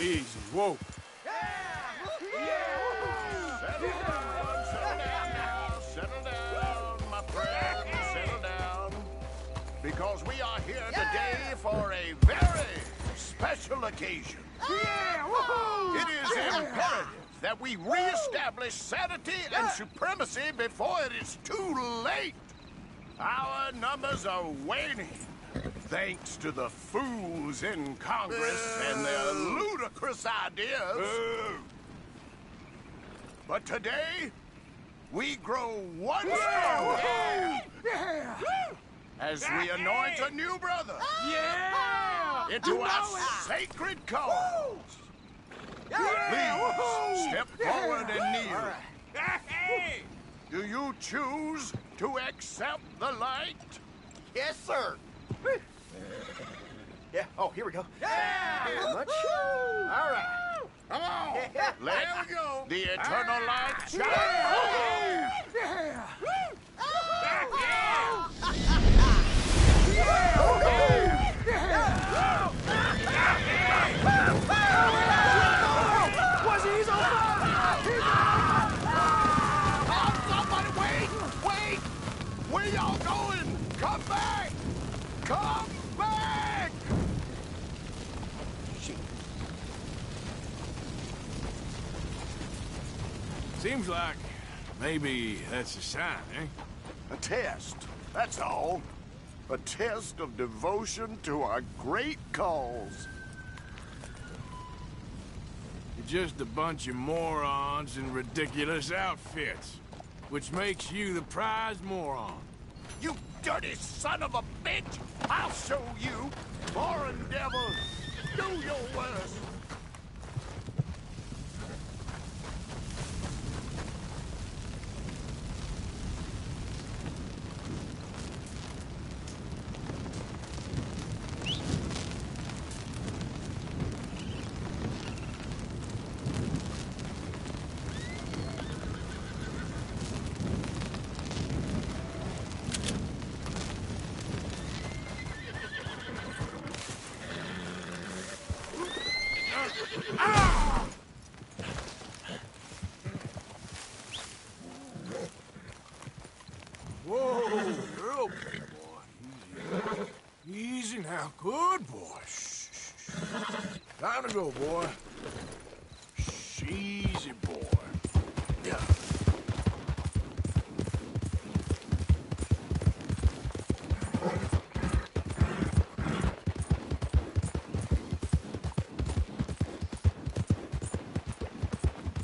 Easy, whoa. Settle down, my friend, settle down. Because we are here today for a very special occasion. It is imperative that we reestablish sanity and supremacy before it is too late. Our numbers are waning, thanks to the fools in Congress and their ludicrous ideas. But today, we grow one stronger as we anoint a new brother into our sacred cause. Please step forward and kneel. Do you choose to accept the light? Yes, sir. Yeah. Oh, here we go. Very much. All right. Come on. There we go. The eternal light shines. Somebody wait! Wait! Where y'all going? Come back! Come back! Seems like maybe that's a sign, eh? A test, that's all. A test of devotion to our great cause. You're just a bunch of morons in ridiculous outfits, which makes you the prize moron. You dirty son of a bitch! I'll show you! Foreign devil, do your worst! Whoa, you're okay, boy. Easy now. Good boy. Shh, shh, shh. Time to go, boy. Shh, easy, boy. Yeah.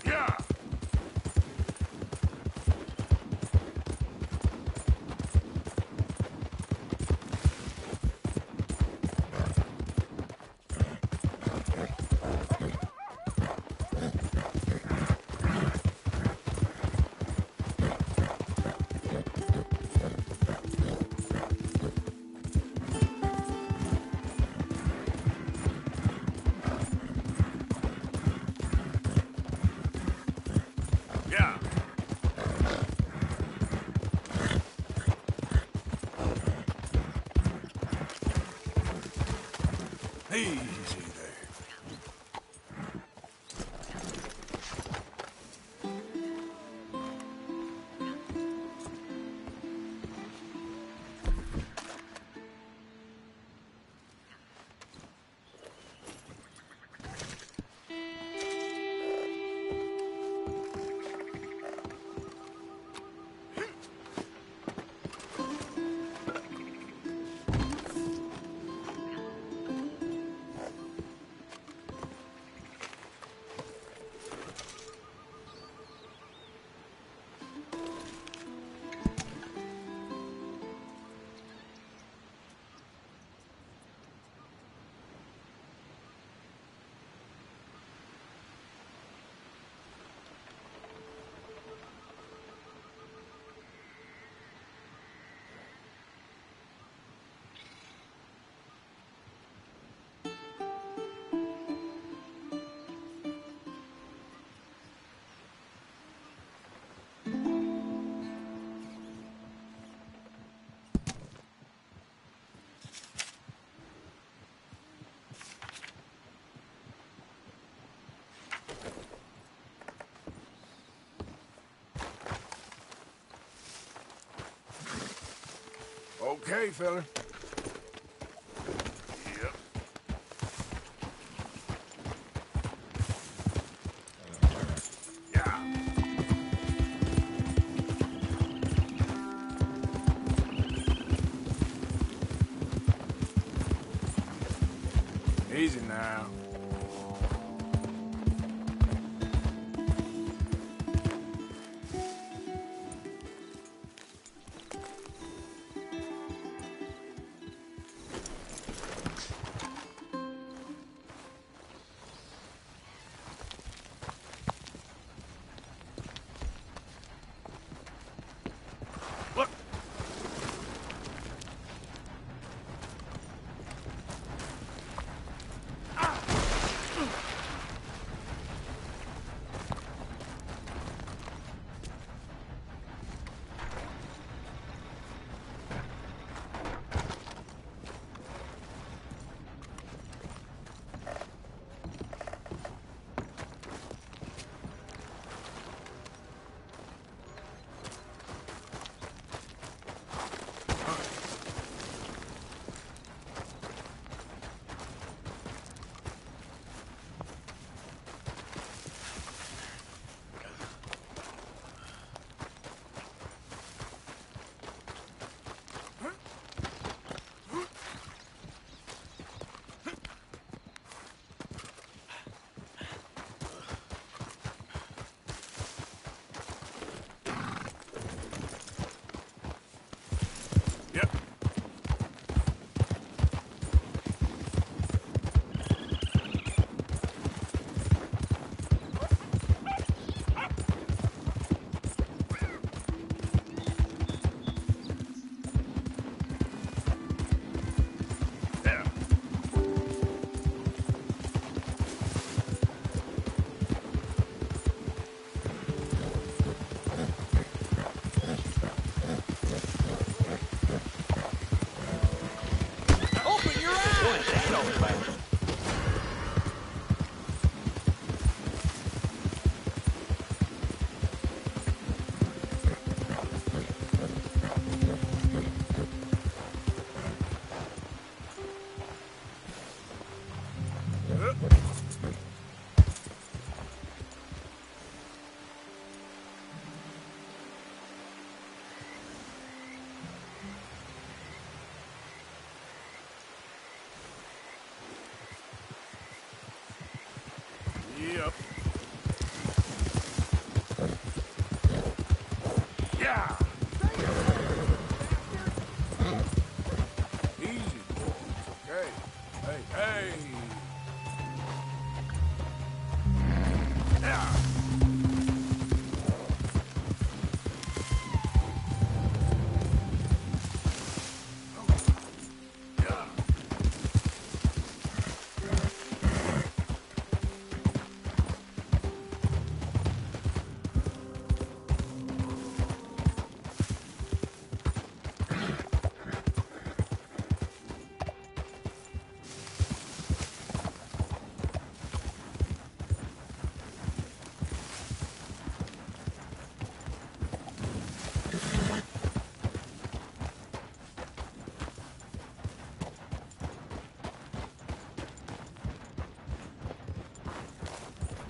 Yeah. Yeah. Easy there. Okay, fella. Yep. Yeah. Easy now. Look. Yep. There. Open your eyes! Yep. Yeah. Easy, boys. Okay. Hey, hey. Yeah. Yeah.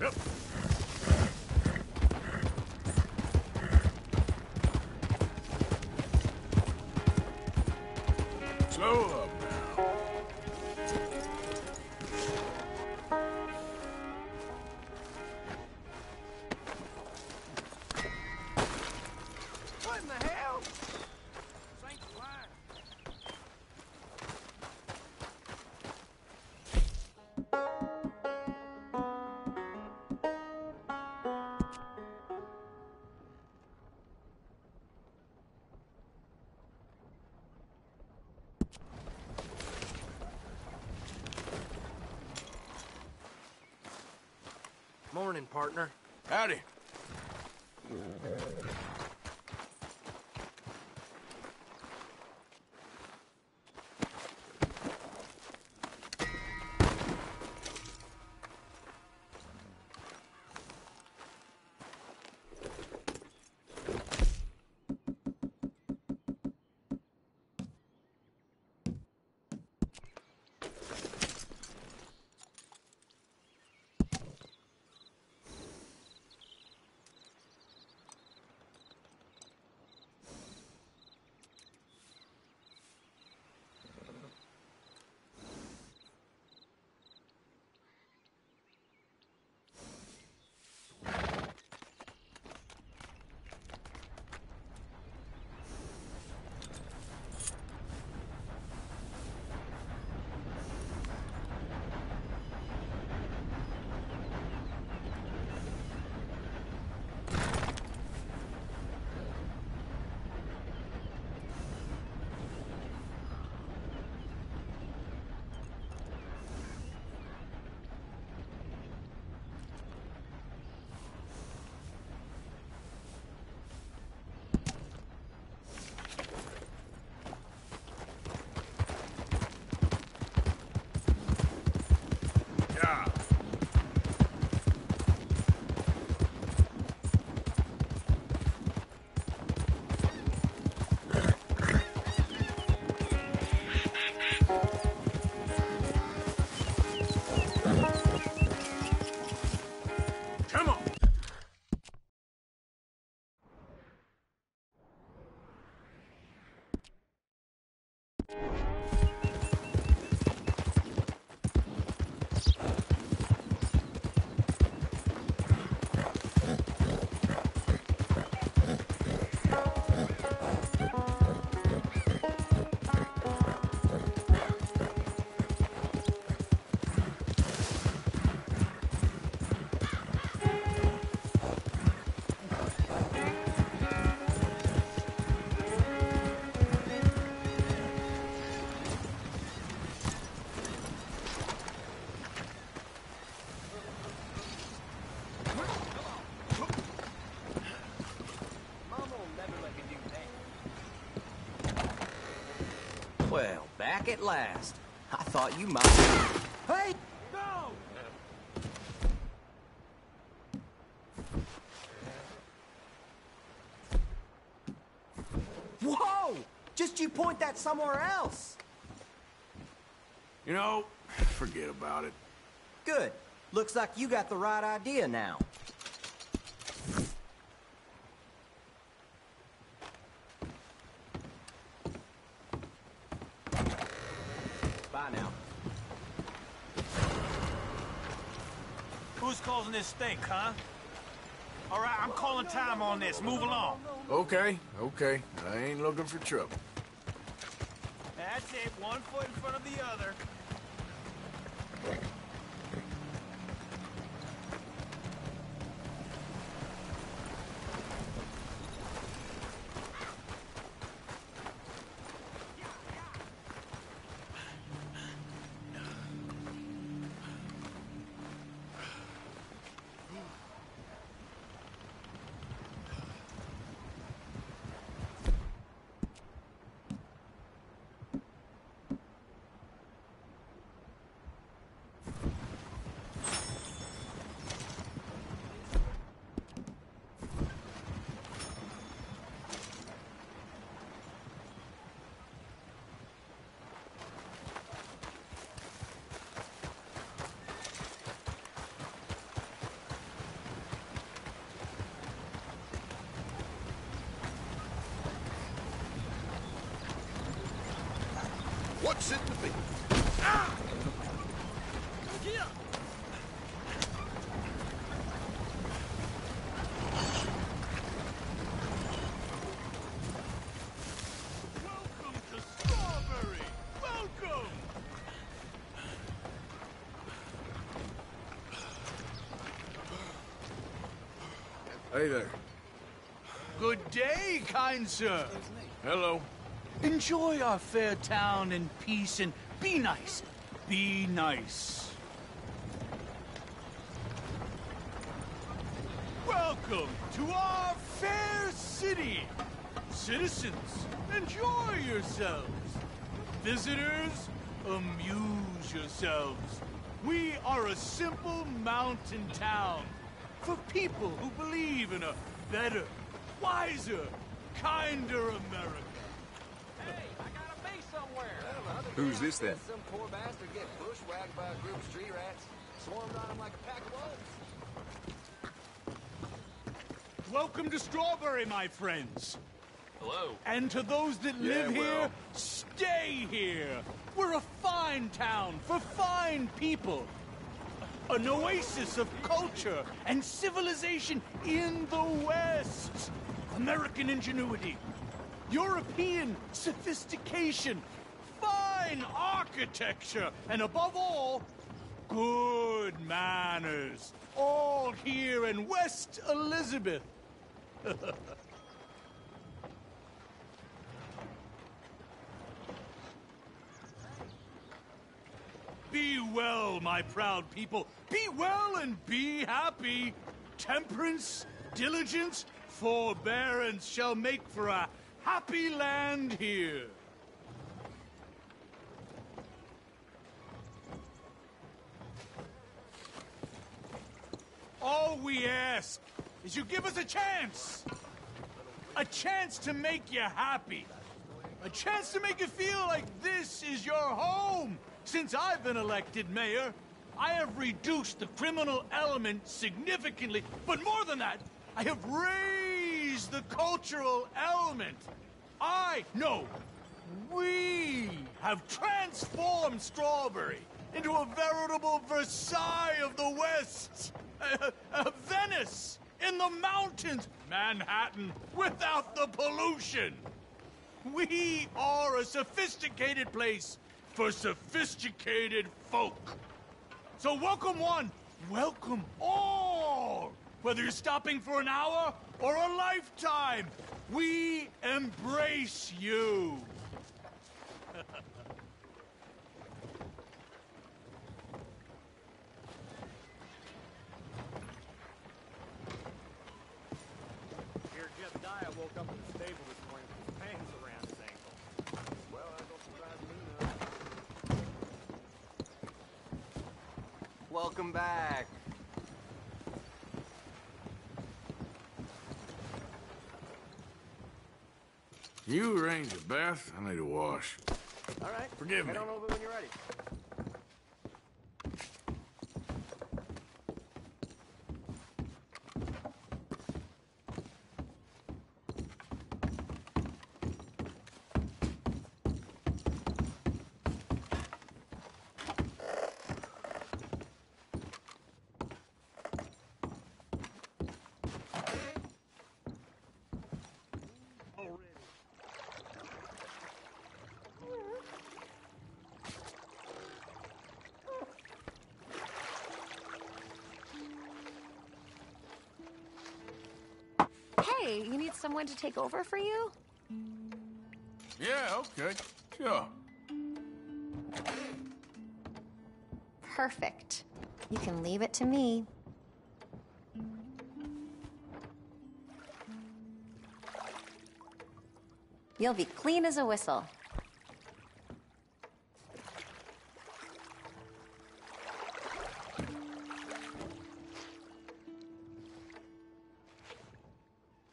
Yep. Slow up now. What in the hell? This ain't flying. Morning, partner. Howdy. Well, back at last. I thought you might... Hey! No! Whoa! Just you point that somewhere else. You know, forget about it. Good. Looks like you got the right idea now. Bye now. Who's causing this stink, huh? All right, I'm calling time on this. Move along. Okay, okay. I ain't looking for trouble. That's it. One foot in front of the other. What's it to be? Welcome to Strawberry. Welcome. Hey there. Good day, kind sir. Hello. Enjoy our fair town in peace and be nice. Be nice. Welcome to our fair city. Citizens, enjoy yourselves. Visitors, amuse yourselves. We are a simple mountain town for people who believe in a better, wiser, kinder America. Hey, I got a base somewhere. Who's this then? Some poor bastard get bushwhacked by a group of street rats. Swarmed on him like a pack of wolves. Welcome to Strawberry, my friends. Hello. And to those that live here, stay here. We're a fine town for fine people. An oasis of culture and civilization in the West. American ingenuity, European sophistication, fine architecture, and above all, good manners. All here in West Elizabeth. Be well, my proud people. Be well and be happy. Temperance, diligence, forbearance shall make for a happy land here. All we ask is you give us a chance. A chance to make you happy. A chance to make you feel like this is your home. Since I've been elected mayor, I have reduced the criminal element significantly, but more than that, I have raised the cultural element. We have transformed Strawberry into a veritable Versailles of the West. A Venice in the mountains. Manhattan without the pollution. We are a sophisticated place for sophisticated folk. So welcome one, welcome all. Whether you're stopping for an hour or a lifetime, we embrace you. Here, Jebediah woke up in the stable this morning with his pants around his ankle. Well, that don't surprise me welcome back. You arrange a bath? I need a wash. All right. Forgive me. Head on over when you're ready. Hey, you need someone to take over for you? Yeah, okay. Sure. Perfect. You can leave it to me. You'll be clean as a whistle.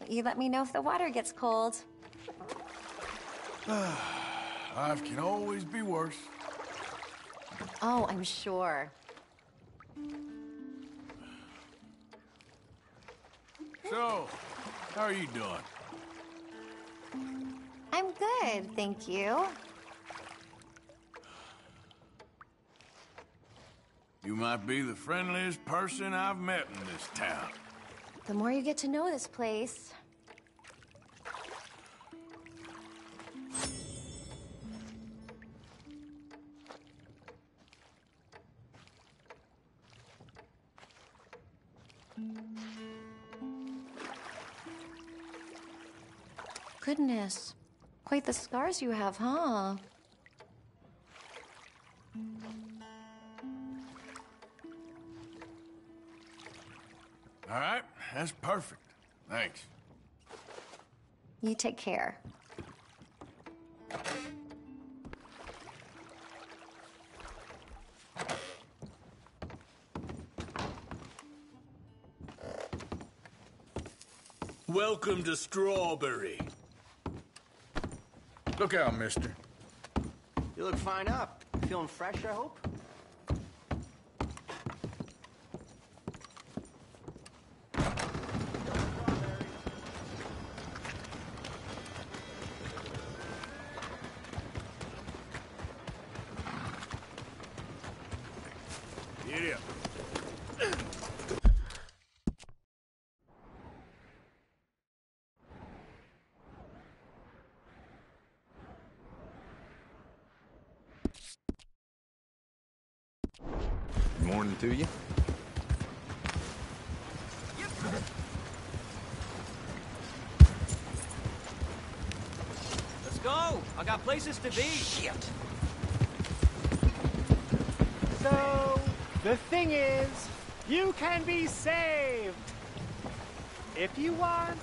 You let me know if the water gets cold. Life can always be worse. Oh, I'm sure. So, how are you doing? I'm good, thank you. You might be the friendliest person I've met in this town. The more you get to know this place... Goodness, quite the scars you have, huh? All right, that's perfect. Thanks. You take care. Welcome to Strawberry. Look out, mister. You look fine up. Feeling fresh, I hope? Giddy up. Morning to you. Let's go! I got places to be. Shit. So, the thing is, you can be saved. If you want.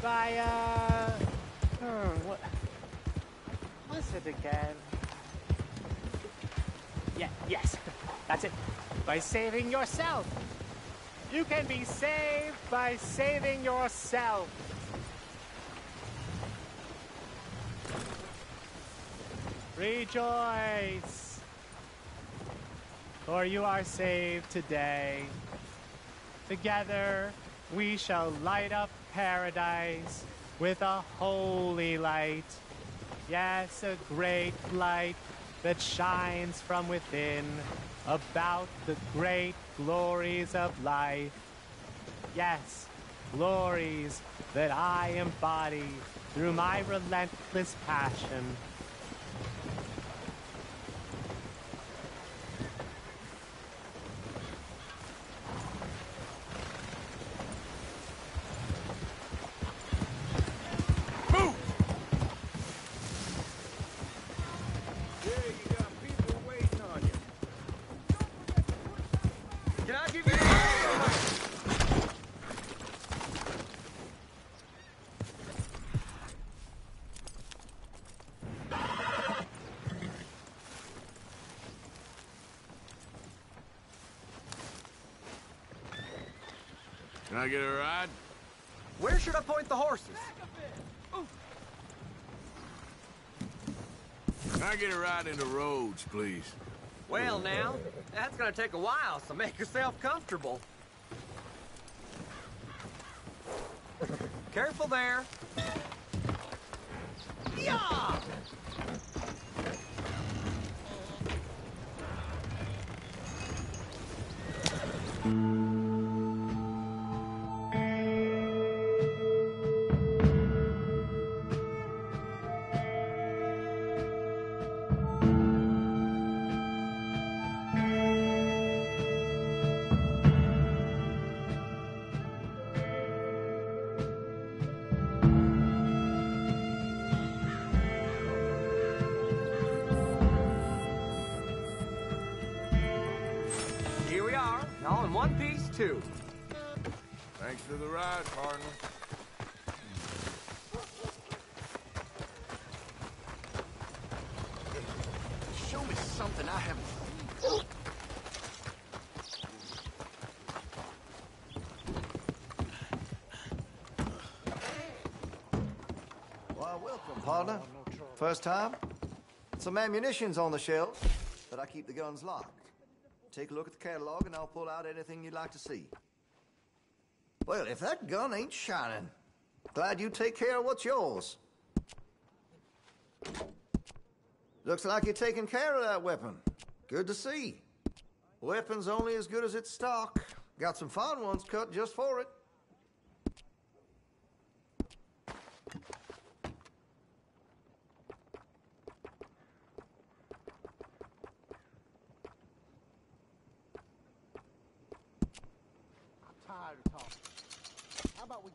By, what's it again? Yeah, yes, that's it. By saving yourself. You can be saved by saving yourself. Rejoice, for you are saved today. Together we shall light up paradise with a holy light. Yes, a great light that shines from within about the great glories of life. Yes, glories that I embody through my relentless passion. Can I get a ride? Where should I point the horses? Can I get a ride into Rhodes, please? Well, now, that's gonna take a while, so make yourself comfortable. Careful there. Yeah! Here we are, all in one piece, too. Thanks for the ride, partner. Show me something I haven't seen. Why, welcome, partner. First time? Some ammunition's on the shelf, but I keep the guns locked. Take a look at the catalog and I'll pull out anything you'd like to see. Well, if that gun ain't shining, glad you take care of what's yours. Looks like you're taking care of that weapon. Good to see. Weapon's only as good as its stock. Got some fine ones cut just for it.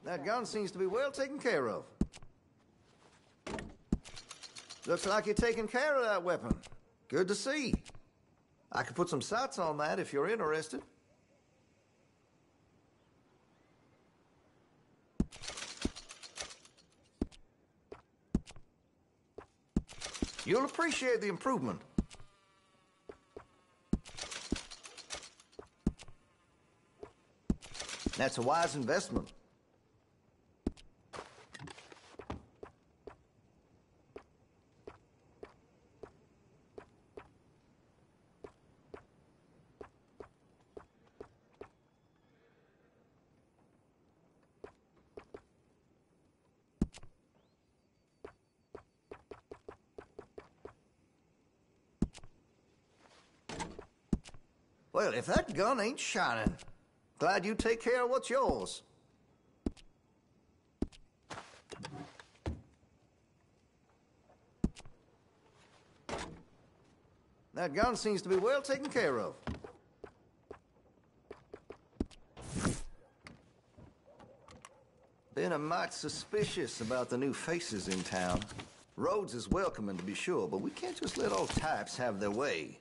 That gun seems to be well taken care of. Looks like you're taking care of that weapon. Good to see. I could put some sights on that if you're interested. You'll appreciate the improvement. That's a wise investment. Well, if that gun ain't shining, glad you take care of what's yours. That gun seems to be well taken care of. Been a mite suspicious about the new faces in town. Rhodes is welcoming, to be sure, but we can't just let old types have their way.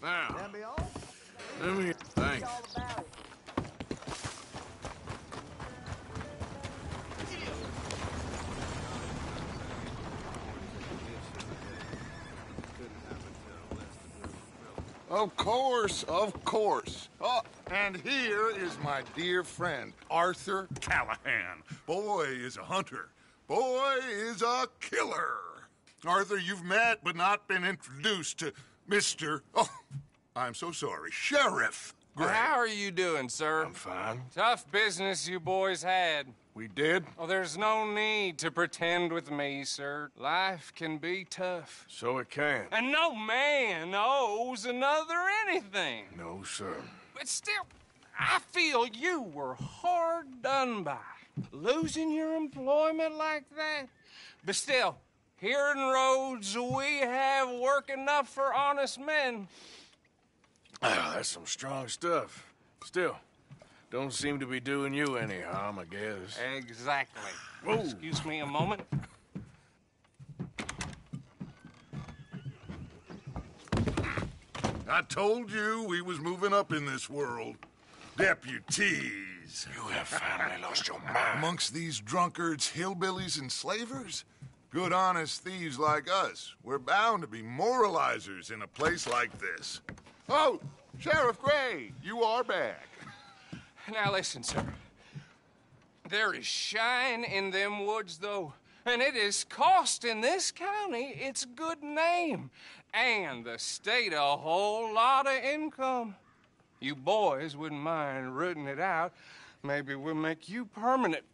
Now, That be all? let me... Thanks. All about it. Of course, of course. Oh, and here is my dear friend, Arthur Callahan. Boy is a hunter. Boy is a killer. Arthur, you've met but not been introduced to Mr. Oh, I'm so sorry, Sheriff Gray. How are you doing, sir? I'm fine. Tough business you boys had. We did? Oh, there's no need to pretend with me, sir. Life can be tough. So it can. And no man owes another anything. No, sir. But still, I feel you were hard done by. Losing your employment like that. But still, here in Rhodes, we have work enough for honest men. Ah, that's some strong stuff. Still, don't seem to be doing you any harm, I guess. Exactly. Whoa. Excuse me a moment. I told you we was moving up in this world. Deputies. You have finally lost your mind. Amongst these drunkards, hillbillies, and slavers? Good, honest thieves like us. We're bound to be moralizers in a place like this. Oh, Sheriff Gray, you are back. Now listen, sir. There is shine in them woods, though, and it is costing this county its good name and the state a whole lot of income. You boys wouldn't mind rooting it out. Maybe we'll make you permanent.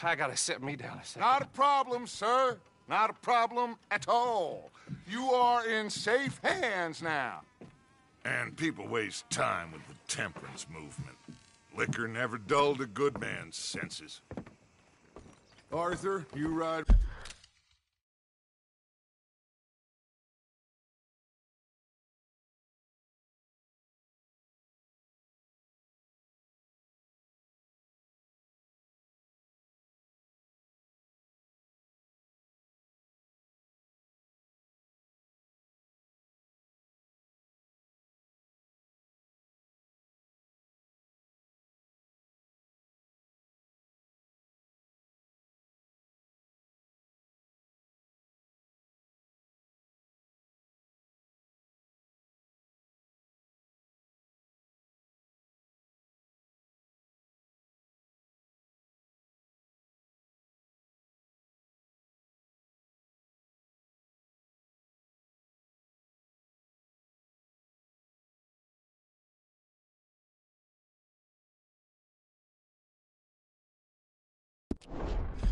I gotta set me down a second. Not a problem, sir. Not a problem at all. You are in safe hands now. And people waste time with the temperance movement. Liquor never dulled a good man's senses. Arthur, you ride...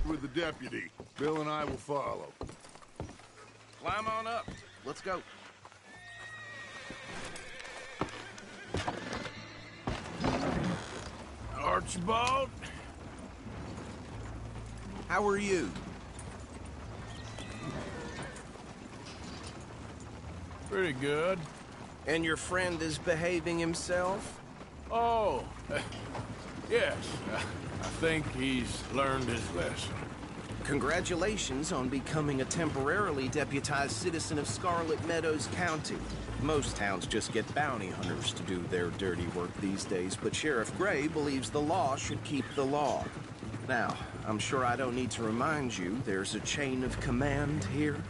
with the deputy. Bill and I will follow. Climb on up. Let's go. Archibald? How are you? Pretty good. And your friend is behaving himself? Oh, yes. I think he's learned his lesson. Congratulations on becoming a temporarily deputized citizen of Scarlet Meadows County. Most towns just get bounty hunters to do their dirty work these days, but Sheriff Gray believes the law should keep the law. Now, I'm sure I don't need to remind you, there's a chain of command here.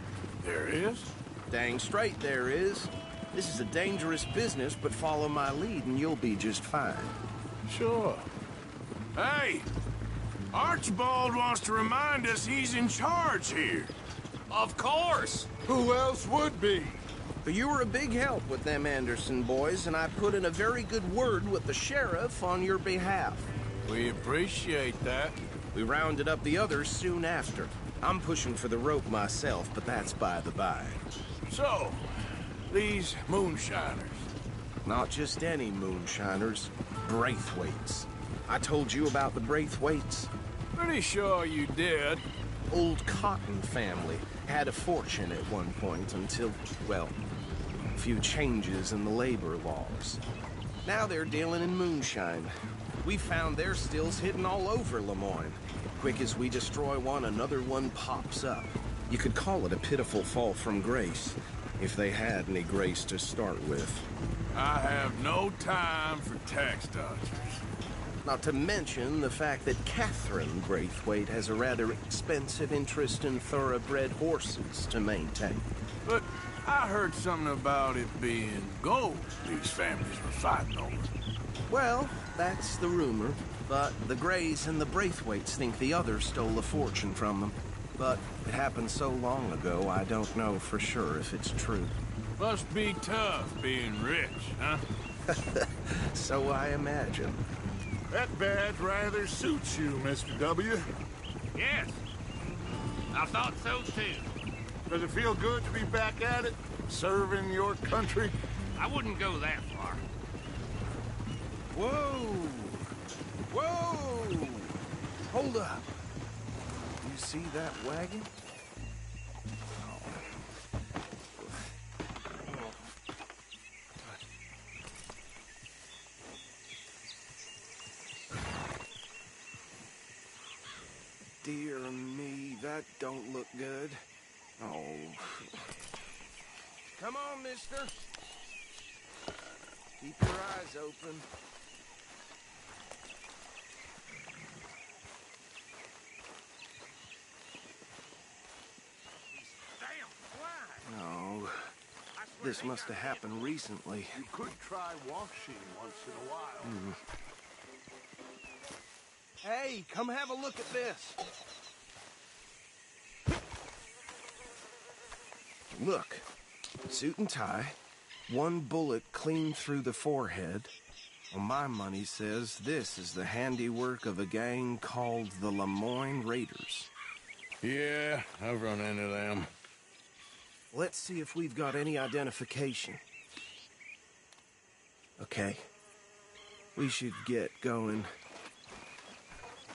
There is? Dang straight there is. This is a dangerous business, but follow my lead and you'll be just fine. Sure. Hey! Archibald wants to remind us he's in charge here. Of course. Who else would be? You were a big help with them Anderson boys, and I put in a very good word with the sheriff on your behalf. We appreciate that. We rounded up the others soon after. I'm pushing for the rope myself, but that's by the by. So, these moonshiners. Not just any moonshiners, Braithwaites. I told you about the Braithwaites? Pretty sure you did. Old Cotton family had a fortune at one point until, well, a few changes in the labor laws. Now they're dealing in moonshine. We found their stills hidden all over Lemoyne. Quick as we destroy one, another one pops up. You could call it a pitiful fall from grace, if they had any grace to start with. I have no time for tax dodgers. Not to mention the fact that Catherine Braithwaite has a rather expensive interest in thoroughbred horses to maintain. But I heard something about it being gold these families were fighting over. Well, that's the rumor. But the Grays and the Braithwaites think the others stole a fortune from them. But it happened so long ago, I don't know for sure if it's true. Must be tough being rich, huh? So I imagine. That badge rather suits you, Mr. W. Yes. I thought so, too. Does it feel good to be back at it? Serving your country? I wouldn't go that far. Whoa! Whoa! Hold up. You see that wagon? Dear me, that don't look good. Oh. Come on, mister. Keep your eyes open. No, this must have happened recently. You could try washing once in a while. Hey, come have a look at this. Look, suit and tie, one bullet clean through the forehead. Well, my money says this is the handiwork of a gang called the Lemoyne Raiders. Yeah, I've run into them. Let's see if we've got any identification. Okay. We should get going.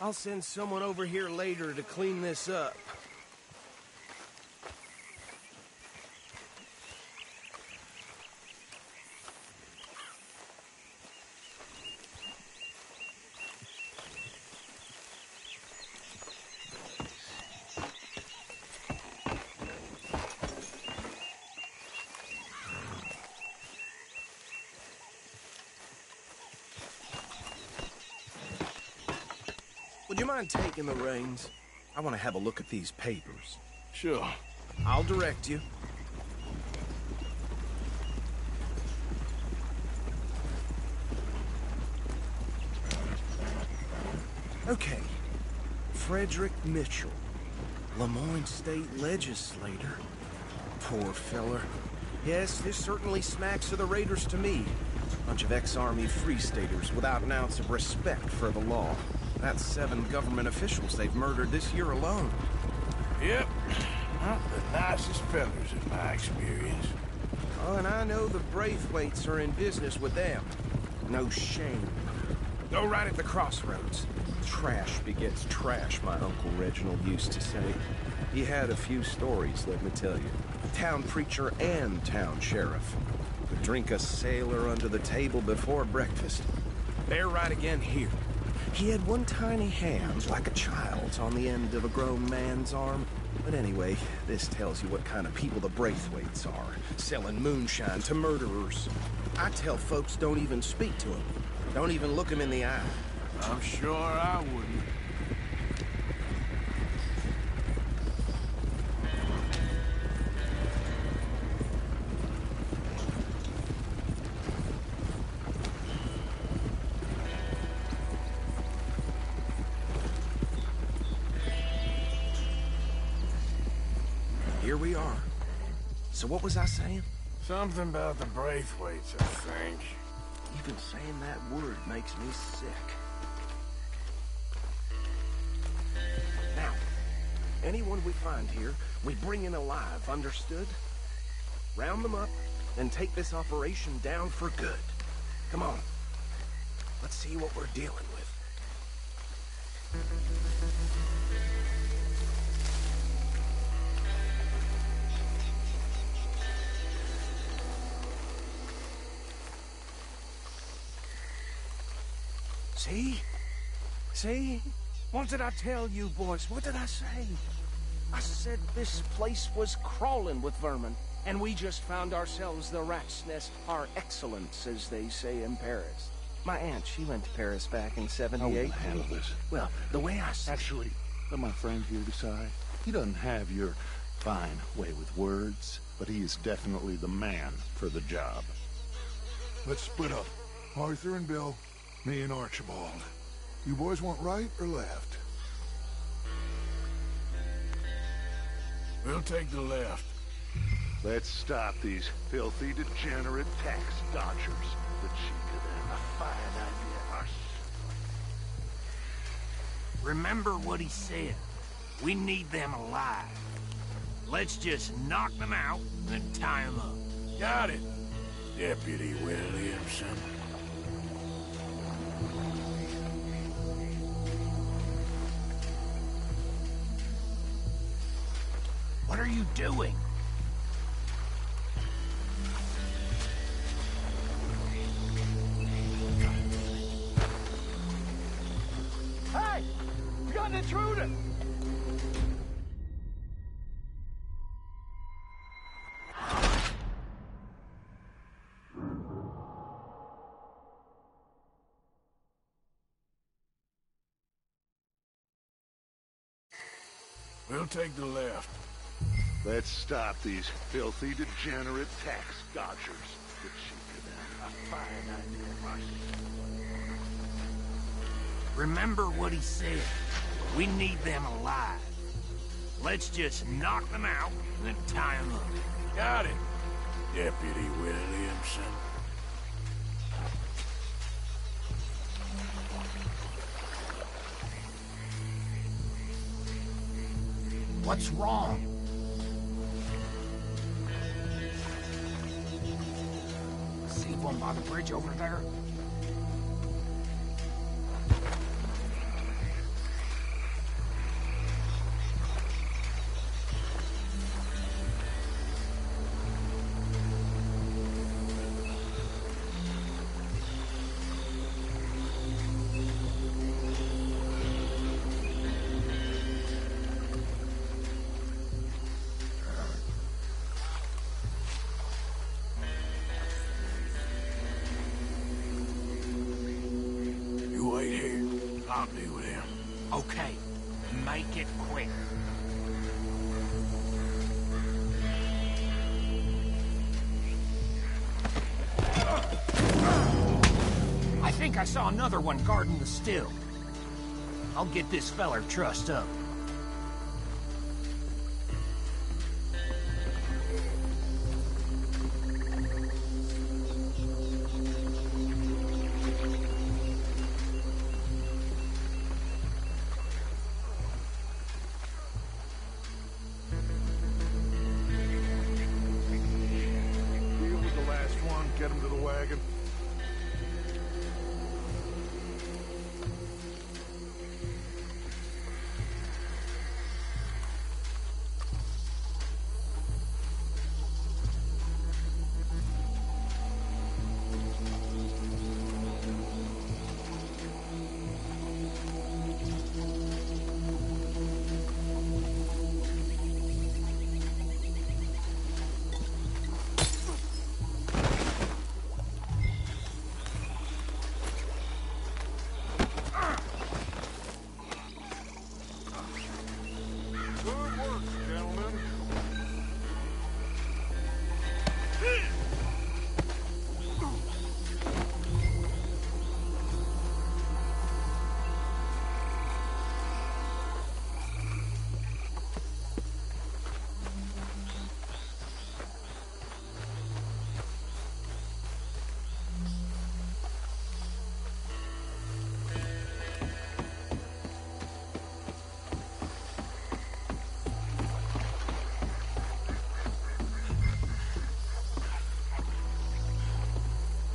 I'll send someone over here later to clean this up. Would you mind taking the reins? I want to have a look at these papers. Sure. I'll direct you. Okay. Frederick Mitchell, Lemoyne State Legislator. Poor feller. Yes, this certainly smacks of the Raiders to me. Bunch of ex-Army Free Staters without an ounce of respect for the law. That's 7 government officials they've murdered this year alone. Yep. Not the nicest fellas in my experience. Oh, and I know the Braithwaites are in business with them. No shame. Go right at the crossroads. Trash begets trash, my Uncle Reginald used to say. He had a few stories, let me tell you. Town preacher and town sheriff. Would drink a sailor under the table before breakfast. They're right again here. He had one tiny hand, like a child's, on the end of a grown man's arm. But anyway, this tells you what kind of people the Braithwaites are, selling moonshine to murderers. I tell folks don't even speak to them. Don't even look them in the eye. I'm sure I wouldn't. Here we are. So what was I saying? Something about the Braithwaites, I think. Even saying that word makes me sick. Now, anyone we find here, we bring in alive, understood? Round them up, and take this operation down for good. Come on. Let's see what we're dealing with. See? See? What did I tell you, boys? What did I say? I said this place was crawling with vermin, and we just found ourselves the rat's nest par excellence, as they say in Paris. My aunt, she went to Paris back in '78. How will I handle this? Well, the way I see... Actually, let my friend here decide. He doesn't have your fine way with words, but he is definitely the man for the job. Let's split up. Arthur and Bill, me and Archibald. You boys want right or left? We'll take the left. Let's stop these filthy, degenerate tax dodgers. The cheek of them. A fine idea. Remember what he said. We need them alive. Let's just knock them out, then tie them up. Got it, Deputy Williamson. What are you doing? Hey! We got an intruder! We'll take the left. Let's stop these filthy, degenerate tax dodgers. Good cheek of them. A fine idea, Marcy. Remember what he said. We need them alive. Let's just knock them out and then tie them up. Got it, Deputy Williamson. What's wrong? See one by the bridge over there? I'll deal with him. Okay, make it quick. I think I saw another one guarding the still. I'll get this feller trussed up. Get him to the wagon.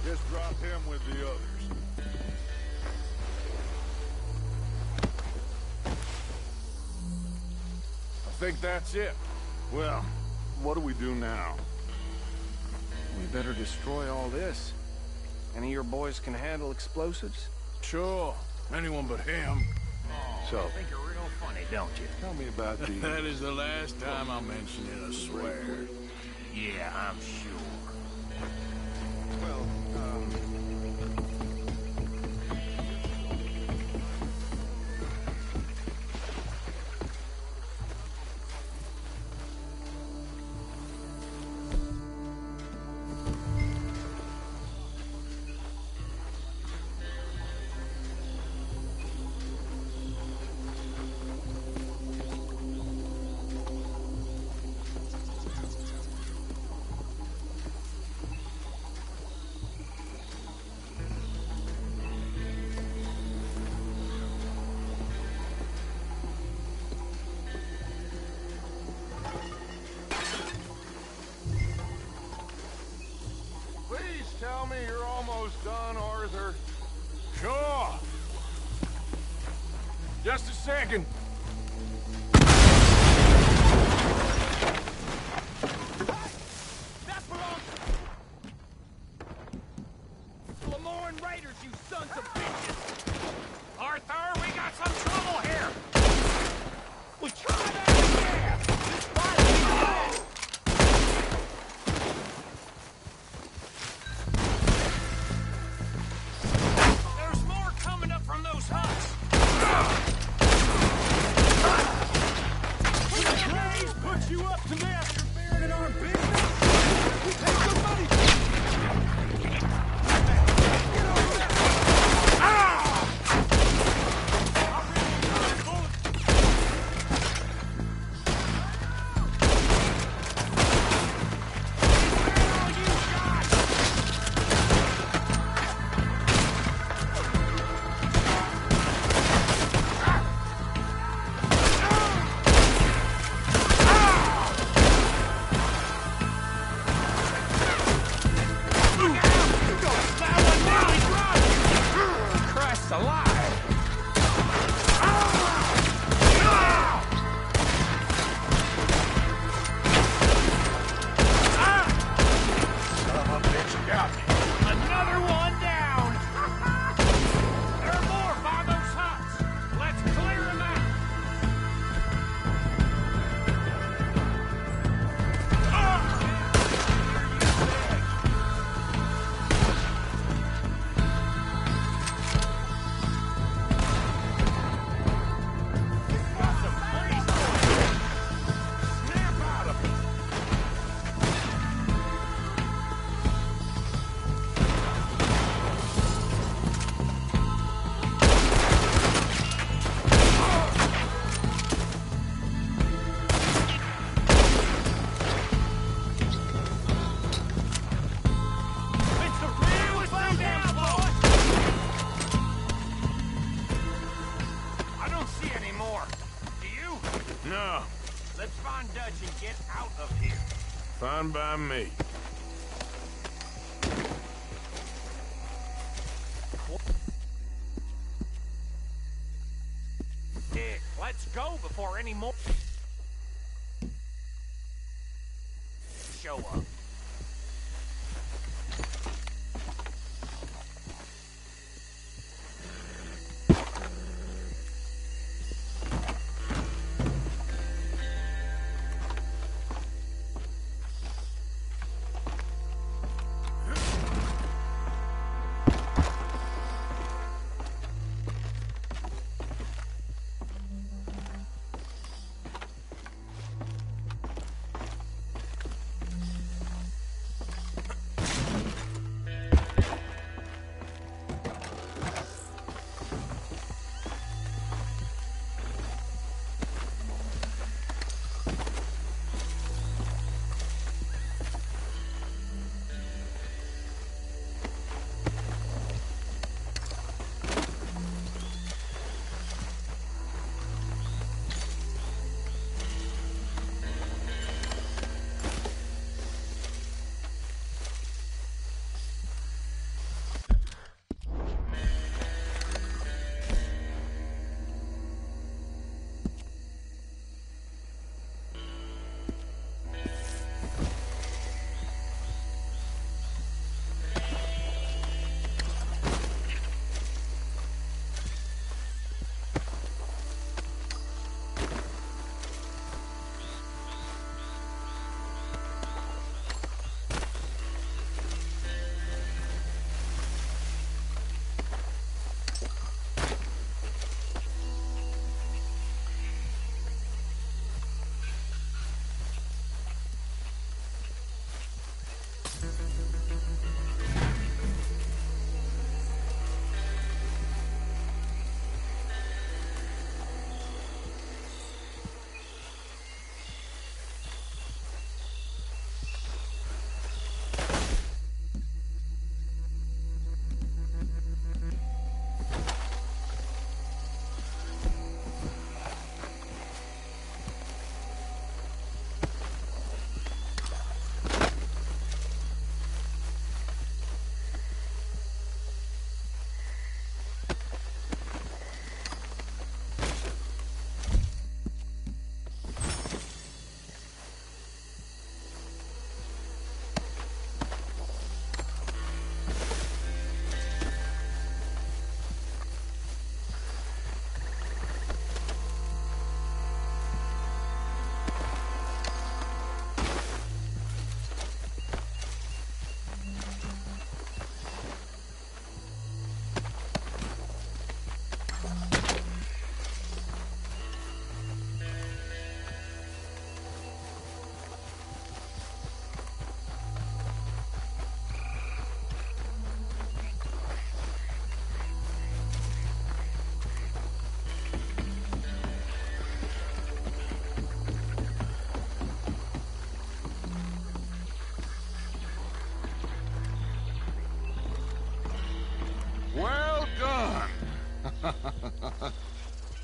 Just drop him with the others. I think that's it. Well, what do we do now? We better destroy all this. Any of your boys can handle explosives? Sure. Anyone but him. So, I think you're real funny, don't you? tell me about the... That is the last time I mention it, I swear. Yeah, I'm sure. Well, tell me you're almost done, Arthur. Sure. Just a second. That belongs to Lemoyne Raiders, you sons of bitches! Arthur, we got some trouble here! We try that again! This fight is bad! There's more coming up from those huts! No. Let's find Dutch and get out of here. Fine by me. Dick, let's go before any more show up.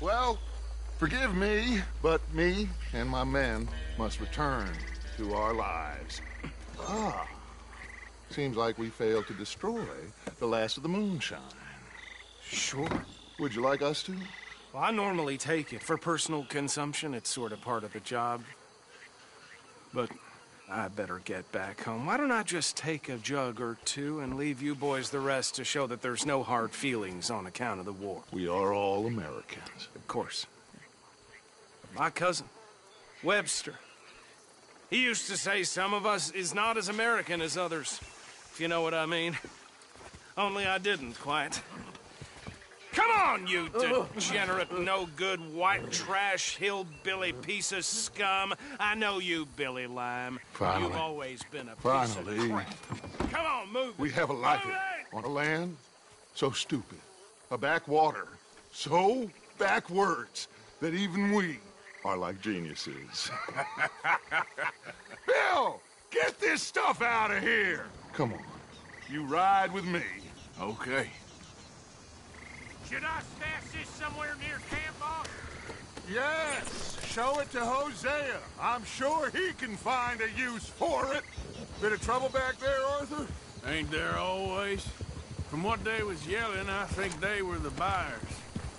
Well, forgive me, but me and my men must return to our lives. Ah, seems like we failed to destroy the last of the moonshine. Sure. Would you like us to? Well, I normally take it. For personal consumption, it's sort of part of the job. But I better get back home. Why don't I just take a jug or two and leave you boys the rest to show that there's no hard feelings on account of the war? We are all Americans. Of course. My cousin, Webster, he used to say some of us is not as American as others, if you know what I mean. Only I didn't quite. Come on, you degenerate, no-good, white trash, hillbilly piece of scum. I know you, Billy Lime. Finally. You've always been a piece of crap. Come on, move We it. have a like Move it. On a land so stupid. A backwater so backwards that even we are like geniuses. Bill, get this stuff out of here. Come on. You ride with me. Okay. Should I stash this somewhere near camp, boss? Yes, show it to Hosea. I'm sure he can find a use for it. Bit of trouble back there, Arthur? Ain't there always? From what they was yelling, I think they were the buyers.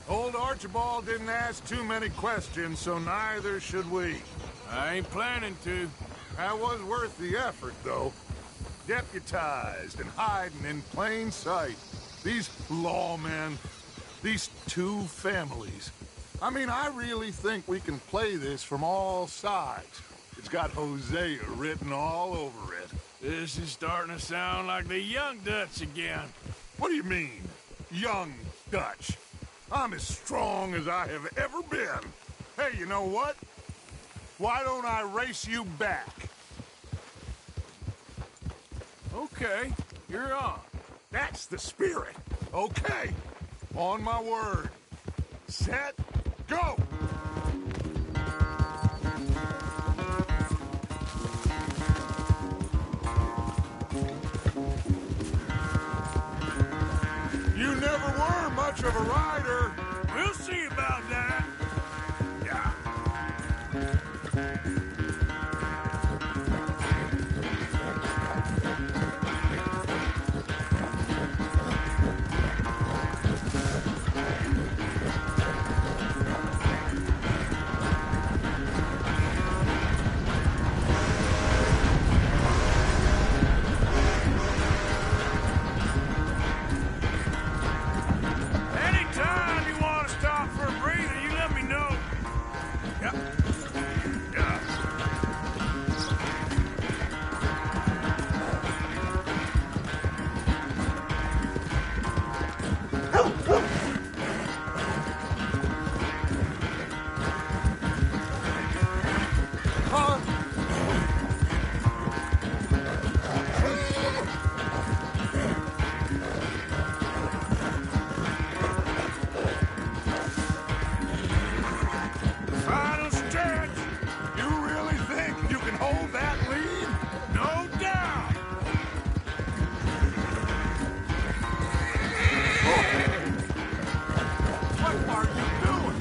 Old Archibald didn't ask too many questions, so neither should we. I ain't planning to. That was worth the effort, though. Deputized and hiding in plain sight. These lawmen, these two families. I mean, I really think we can play this from all sides. It's got Hosea written all over it. This is starting to sound like the Young Dutch again. What do you mean, Young Dutch? I'm as strong as I have ever been. Hey, you know what? Why don't I race you back? Okay, you're on. That's the spirit. Okay, on my word. Set, go! You never were much of a rider. We'll see about that. Yeah. Anytime you want to stop for a breather, you let me know. Yeah. Yeah. Huh? Final stretch. You really think you can hold that lead? No doubt. What are you doing?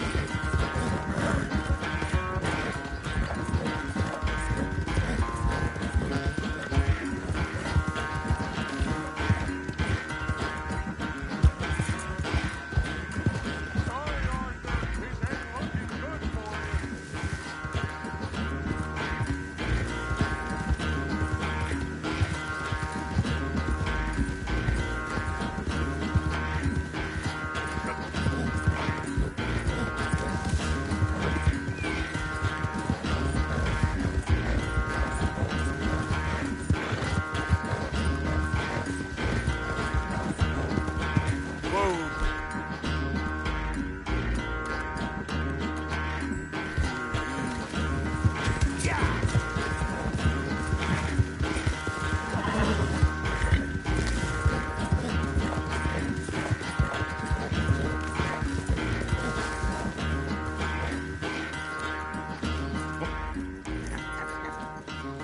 Sorry, Arthur. This ain't looking good for you. Whoa.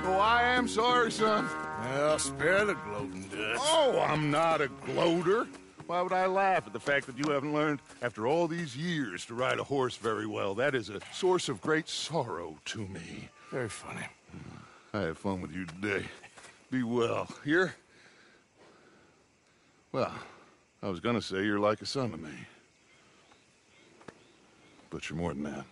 Oh, I am sorry, son. Well, spare the gloating, Dutch. Oh, I'm not a gloater. Why would I laugh at the fact that you haven't learned, after all these years, to ride a horse very well? That is a source of great sorrow to me. Very funny. I had fun with you today. Be well. Here? Well, I was gonna say you're like a son to me. But you're more than that.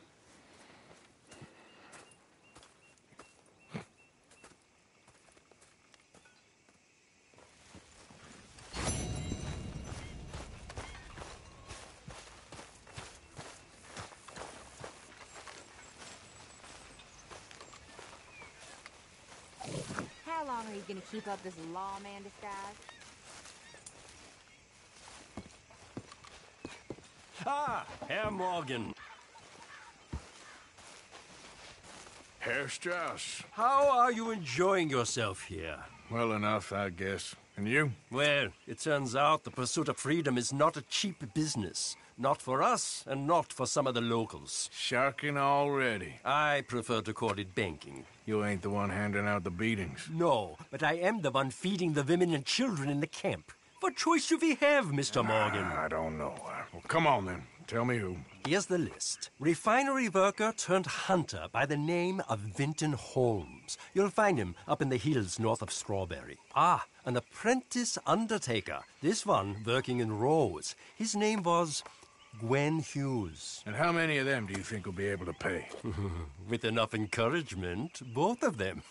How long are you gonna keep up this lawman disguise? Ah, Herr Morgan. Herr Strauss. How are you enjoying yourself here? Well enough, I guess. And you? Well, it turns out the pursuit of freedom is not a cheap business. Not for us, and not for some of the locals. Sharking already. I prefer to call it banking. You ain't the one handing out the beatings. No, but I am the one feeding the women and children in the camp. What choice do we have, Mr. Morgan? I don't know. Well, come on, then. Tell me who. Here's the list. Refinery worker turned hunter by the name of Vinton Holmes. You'll find him up in the hills north of Strawberry. Ah, an apprentice undertaker. This one working in Rose. His name was Gwen Hughes. And how many of them do you think will be able to pay? With enough encouragement, both of them.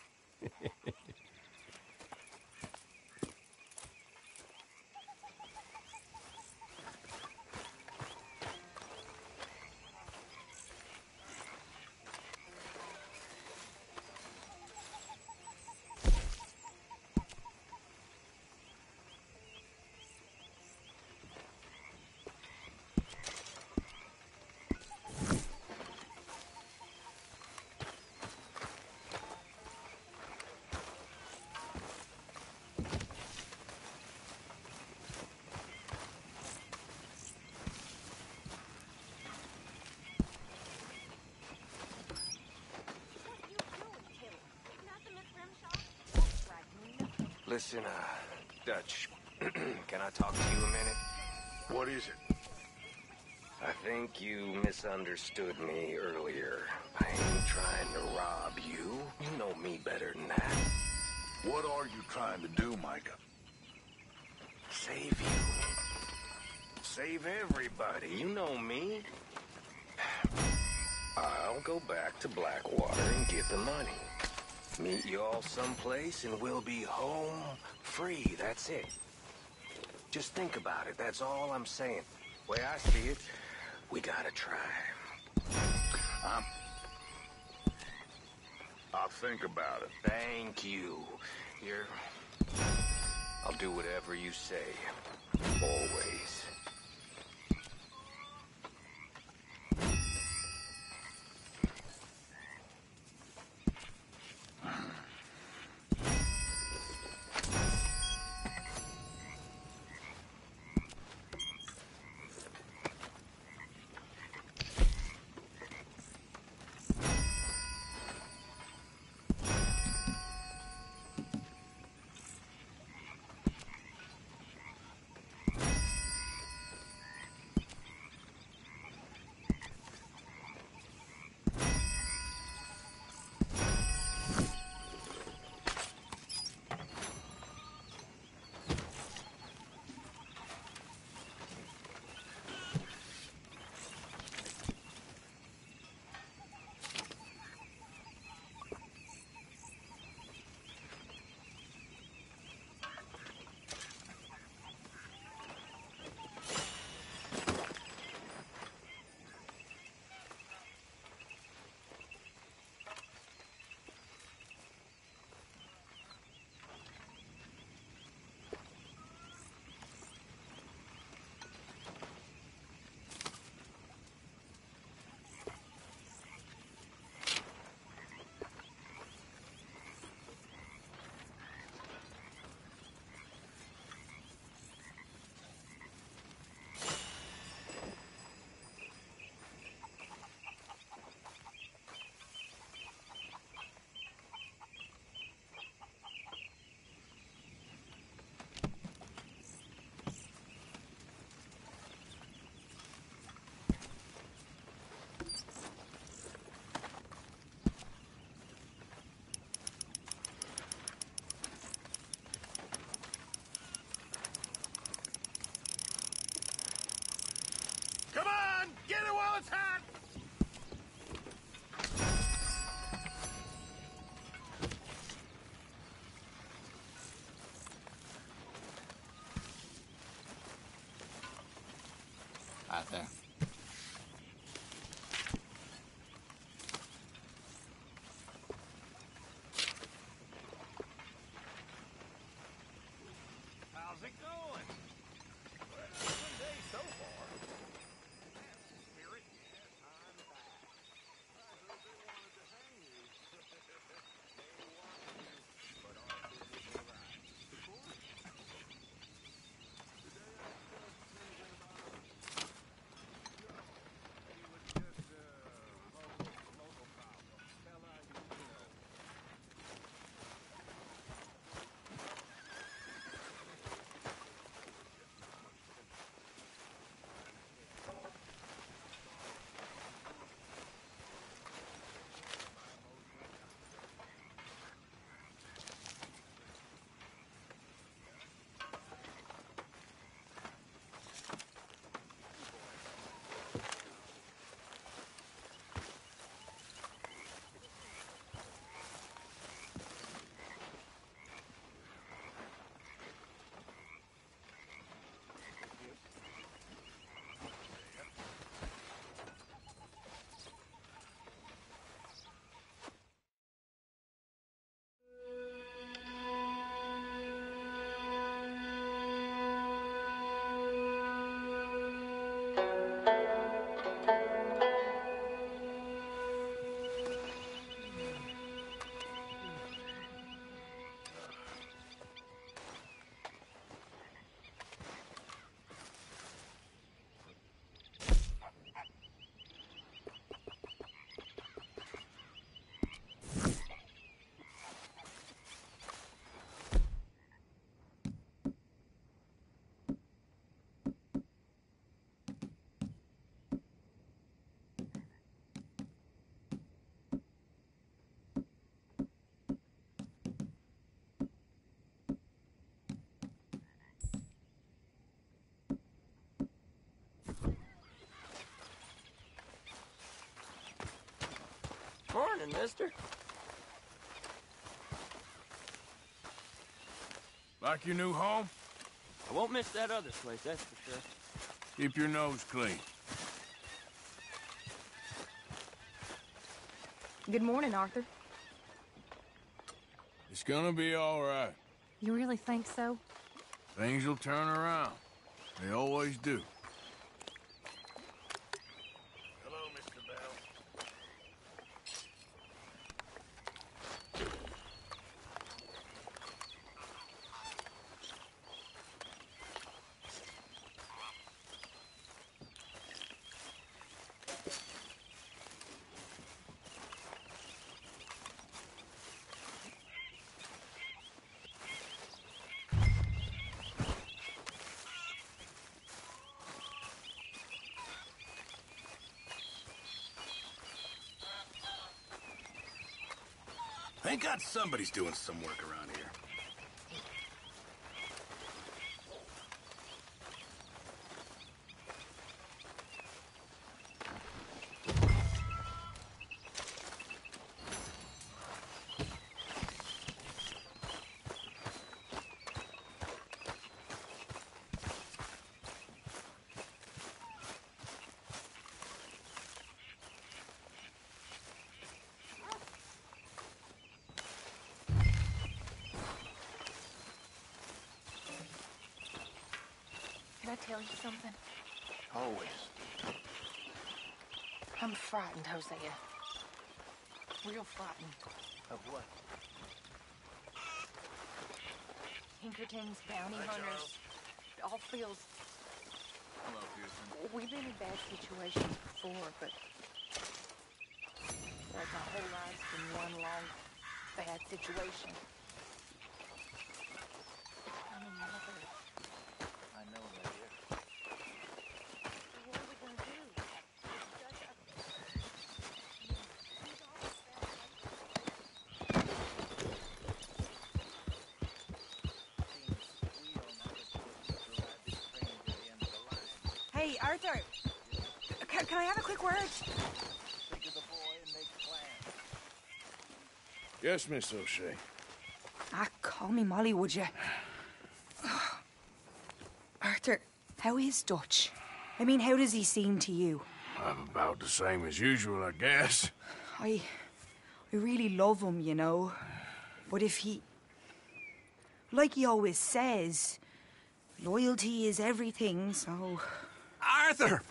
Listen, Dutch, can I talk to you a minute? What is it? I think you misunderstood me earlier. I ain't trying to rob you. You know me better than that. What are you trying to do, Micah? Save you. Save everybody. You know me. I'll go back to Blackwater and get the money. Meet you all someplace and we'll be home free. That's it. Just think about it. That's all I'm saying. Way I see it, we gotta try. I'll think about it. Thank you. I'll do whatever you say. Always. Morning, mister. Like your new home? I won't miss that other place, that's for sure. Keep your nose clean. Good morning, Arthur. It's gonna be all right. You really think so? Things will turn around. They always do. Hello, Mr. Bell. Thank God somebody's doing some work around here. Can I tell you something? Always. I'm frightened, Hosea. Real frightened. Of what? Pinkertons, bounty hunters. It all feels... Hello, Pearson. We've been in bad situations before, but... like my whole life's been one long, bad situation. I'm a mother. I know that, yeah. What are we gonna do? Hey, Arthur. Can I have a quick word? Yes, Miss O'Shea. Ah, call me Molly, would you? Arthur, how is Dutch? I mean, how does he seem to you? I'm about the same as usual, I guess. I really love him, you know. But if he... like he always says, loyalty is everything, so... Arthur!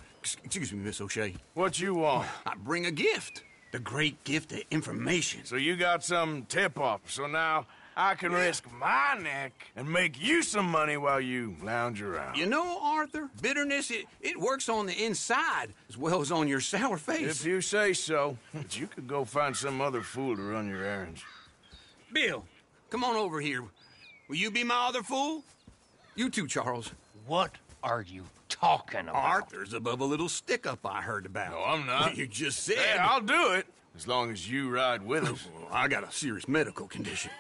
Excuse me, Miss O'Shea. What you want? I bring a gift. The great gift of information. So you got some tip-off, so now I can risk my neck and make you some money while you lounge around. You know, Arthur, bitterness, it works on the inside as well as on your sour face. If you say so. But you could go find some other fool to run your errands. Bill, come on over here. Will you be my other fool? You too, Charles. What are you talking about? Arthur's above a little stick-up I heard about. No, I'm not. You just said... Hey, I'll do it, as long as you ride with us. I got a serious medical condition.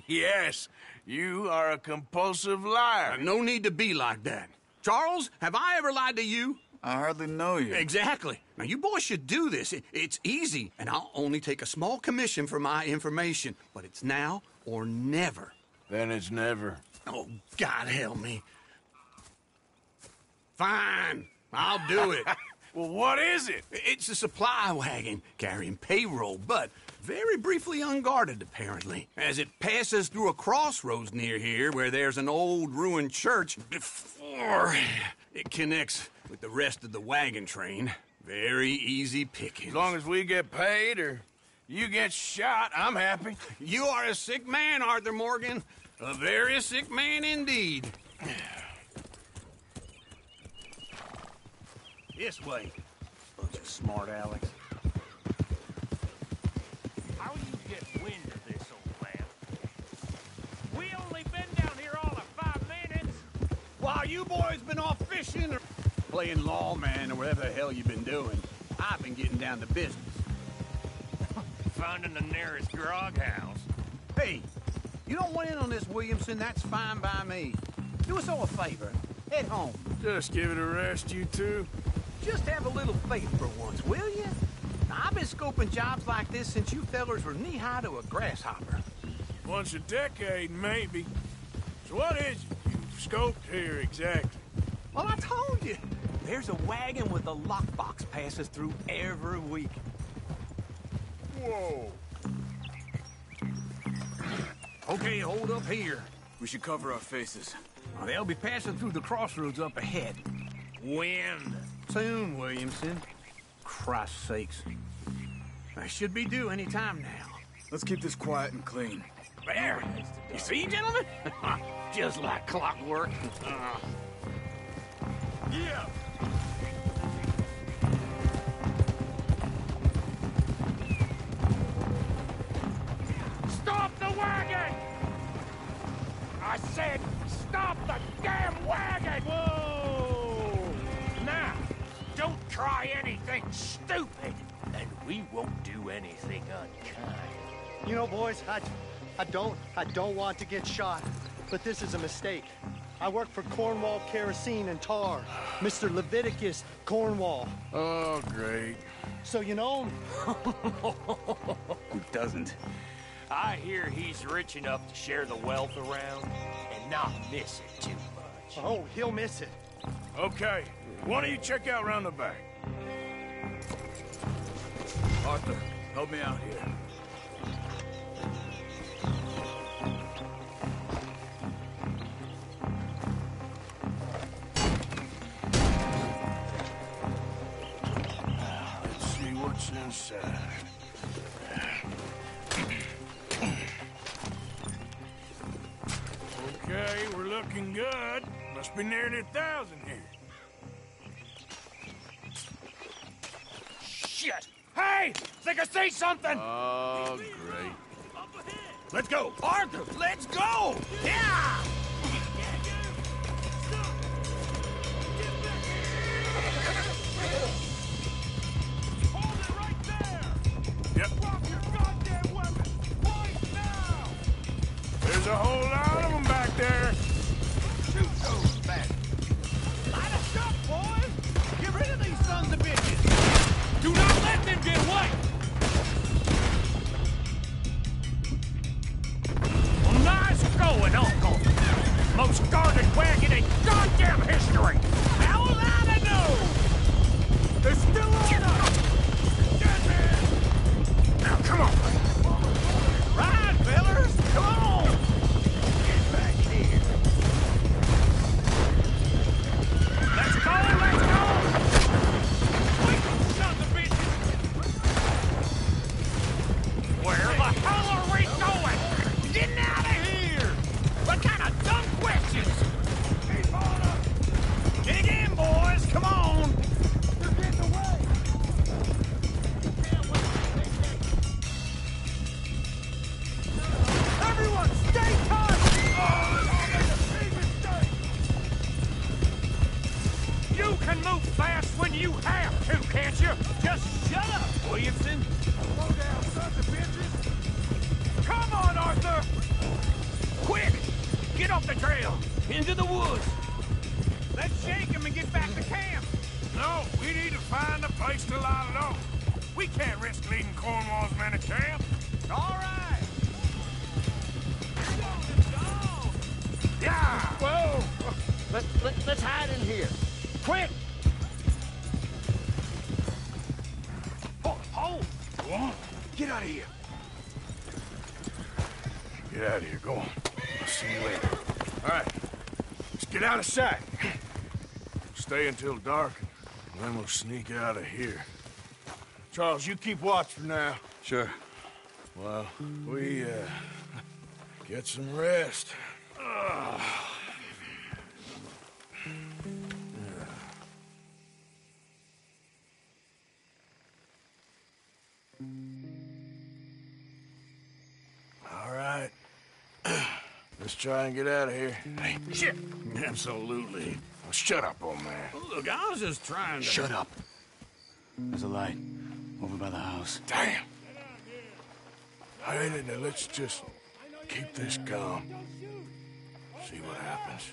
Yes, you are a compulsive liar. No need to be like that. Charles, have I ever lied to you? I hardly know you. Exactly. Now, you boys should do this. It's easy, and I'll only take a small commission for my information. But it's now or never. Then it's never. Oh, God help me. Fine, I'll do it. Well, what is it? It's a supply wagon carrying payroll, but very briefly unguarded, apparently, as it passes through a crossroads near here where there's an old ruined church before it connects with the rest of the wagon train. Very easy picking. As long as we get paid or you get shot, I'm happy. You are a sick man, Arthur Morgan. A very sick man indeed. This way. Bunch of smart Alex. How you get wind of this, old man? We only been down here all of 5 minutes. While you boys been off fishing or playing lawman or whatever the hell you've been doing, I've been getting down to business. Finding the nearest grog house. Hey, you don't want in on this, Williamson, that's fine by me. Do us all a favor. Head home. Just give it a rest, you two. Just have a little faith for once, will you? I've been scoping jobs like this since you fellers were knee-high to a grasshopper. Once a decade, maybe. So what is it you've scoped here exactly? Well, I told you. There's a wagon with a lockbox passes through every week. Whoa. Okay, hold up here. We should cover our faces. Well, they'll be passing through the crossroads up ahead. When? Soon, Williamson. Christ's sakes. They should be due any time now. Let's keep this quiet and clean. There! You see, gentlemen? Just like clockwork. Yeah. Stop the wagon! I said, stop the damn wagon! Whoa! Now, don't try anything stupid, and we won't do anything unkind. You know, boys, I don't want to get shot, but this is a mistake. I work for Cornwall Kerosene and Tar, Mr. Leviticus Cornwall. Oh, great. So you know him? Who doesn't? I hear he's rich enough to share the wealth around and not miss it too much. Oh, he'll miss it. Okay, why don't you check out round the back? Arthur, help me out here. Let's see what's inside. Okay, we're looking good. Must be nearly 1,000 here. Shit! Hey! Think I see something! Oh, great. Let's go! Arthur, let's go! Yeah! Hold it right there! Yep. Drop your goddamn weapon! Right now! There's a whole lot of them back there. Shoot those back. Light a shot, boys! Get rid of these sons of bitches! Do not let them get away! Well, nice going, Uncle! Most guarded wagon in goddamn history! How will I know? They're still on us! Get me! Now, come on! Ride, fellers! Come on! Get back here! Let's go! Let's go! Wait, sons of bitches! Where the hell are we going? Getting out of here! What kind of dumb questions? Keep on up! Dig in, boys! Come on! You're getting away! Everyone, stay tight! You can move fast when you have to, can't you? Just shut up, Williamson! Slow down, sons of bitches! Come on, Arthur! Quick! Get off the trail! Into the woods! Let's shake him and get back to camp! No, we need to find a place to lie low. We can't risk leading Cornwall's men to camp. All right! Yeah! Whoa! Let's hide in here. Quick! Hold! Go on. Get out of here. Get out of here. Go on. I'll see you later. All right. Let's get out of sight. Stay until dark, and then we'll sneak out of here. Charles, you keep watch for now. Sure. Well, we, get some rest. All right. Let's try and get out of here. Hey, shit! Absolutely. Well, shut up, old man. Look, I was just trying to... Shut up. There's a light over by the house. Damn! All right, now let's just keep this calm. See what happens.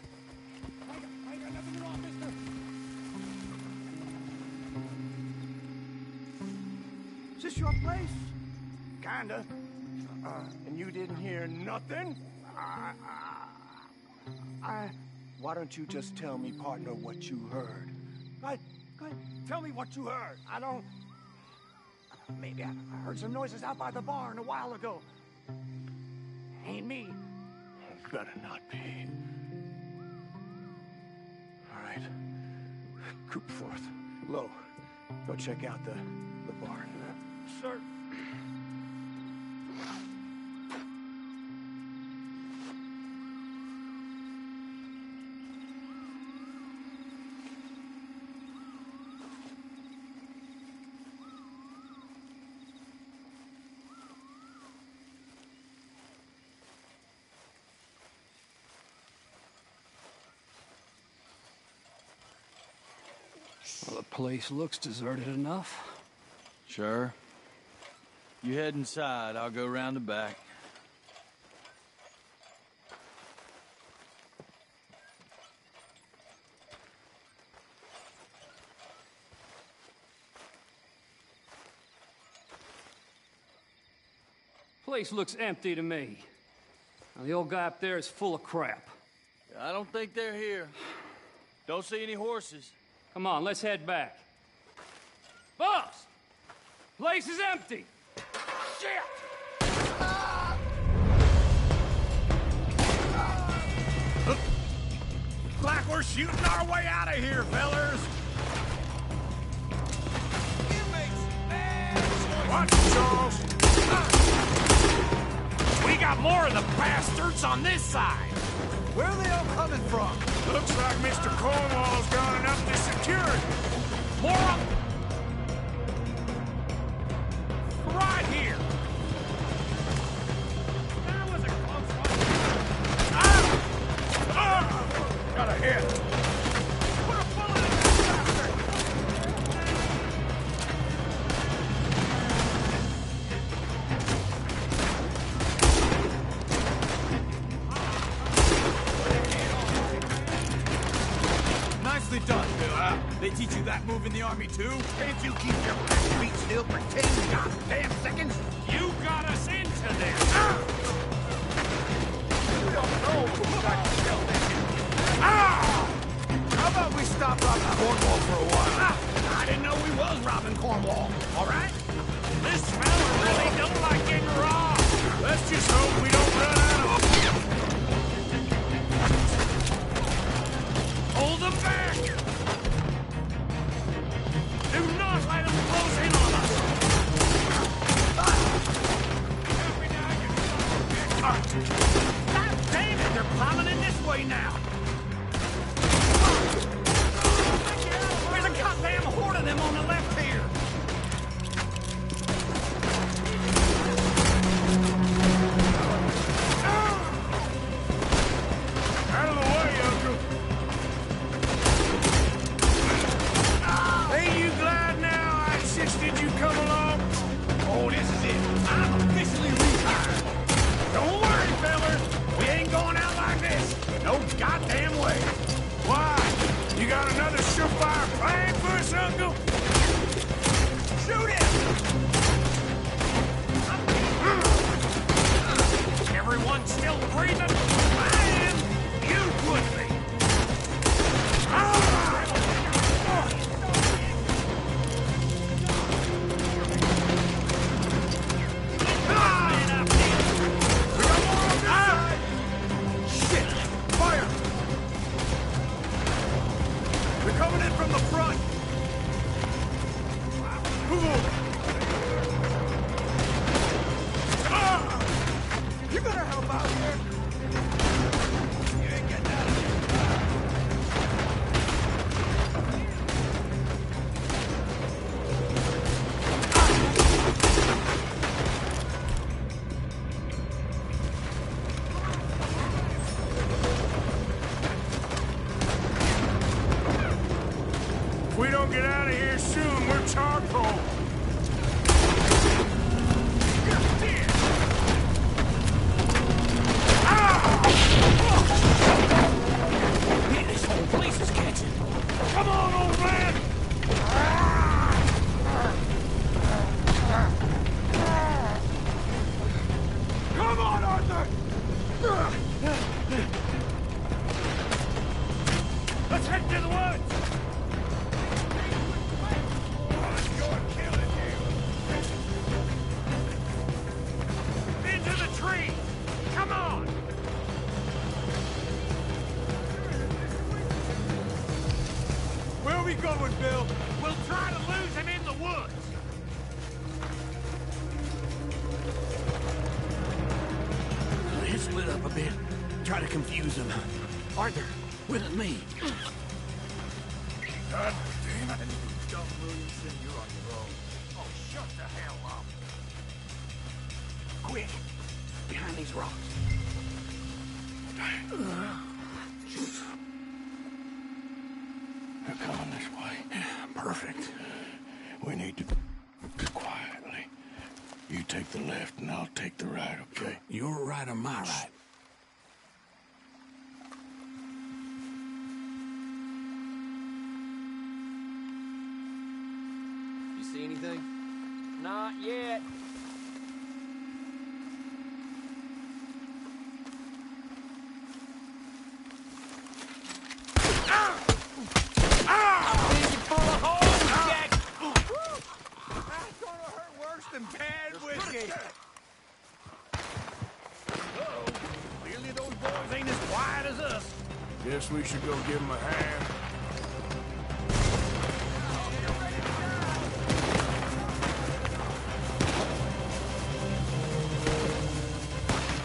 Is this your place? Kinda. And you didn't hear nothing? Why don't you just tell me, partner, what you heard? Go ahead. Tell me what you heard. I don't... Maybe I heard some noises out by the barn a while ago. Ain't me. Better not be. All right. Coop forth. Lo, go check out the barn. Sir. Well, the place looks deserted enough. Sure. You head inside, I'll go round the back. Place looks empty to me. Now, the old guy up there is full of crap. I don't think they're here. Don't see any horses. Come on, let's head back. Boss! Place is empty! Shit! Like we're shooting our way out of here, fellers! Watch it, Charles! We got more of the bastards on this side! Where are they all coming from? Looks like Mr. Cornwall's gone enough to security. More of them! Right here! That was a close one. Got a hit! Put a bullet in that bastard! Nicely done, Bill. They teach you that move in the army, too? Can't you keep your feet still for 10 goddamn seconds? You got us into this! You don't know when you start to kill this. How about we stop robbing Cornwall for a while? I didn't know we was robbing Cornwall. All right? This fella really don't like getting robbed! Let's just hope we don't run out of... Hold them back! Do not let them close in on us! God damn it, they're piling in this way now. There's a goddamn horde of them on the left here. try to confuse him. Arthur, with me. God damn it. Dumb Williamson, you're on your own. Oh, shut the hell up. Quick! Behind these rocks. They're coming this way. Perfect. We need to quietly. You take the left and I'll take the right, okay? Your right or my right? You see anything? Not yet. Full of holes, Jack! That's gonna hurt worse than bad whiskey. Uh-oh. Clearly those boys ain't as quiet as us. Guess we should go give him a hand.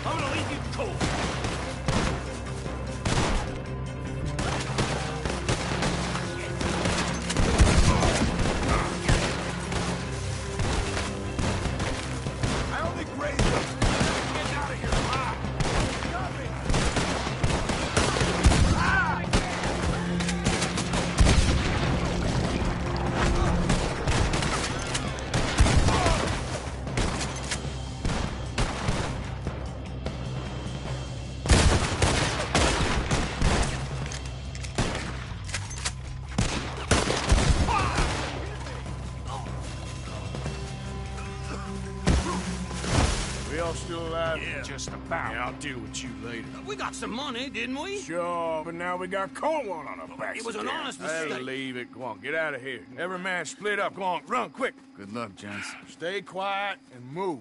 I'm gonna leave you cold. I only grazed him. Get out of here. Got me. We all still alive? Yeah. Just about. Yeah, I'll deal with you later. We got some money, didn't we? Sure, but now we got Cornwall on our backs. It was an again. honest Hey, mistake. leave it. Go on, get out of here. Every man split up. Go on, run quick. Good luck, gents. Stay quiet and move.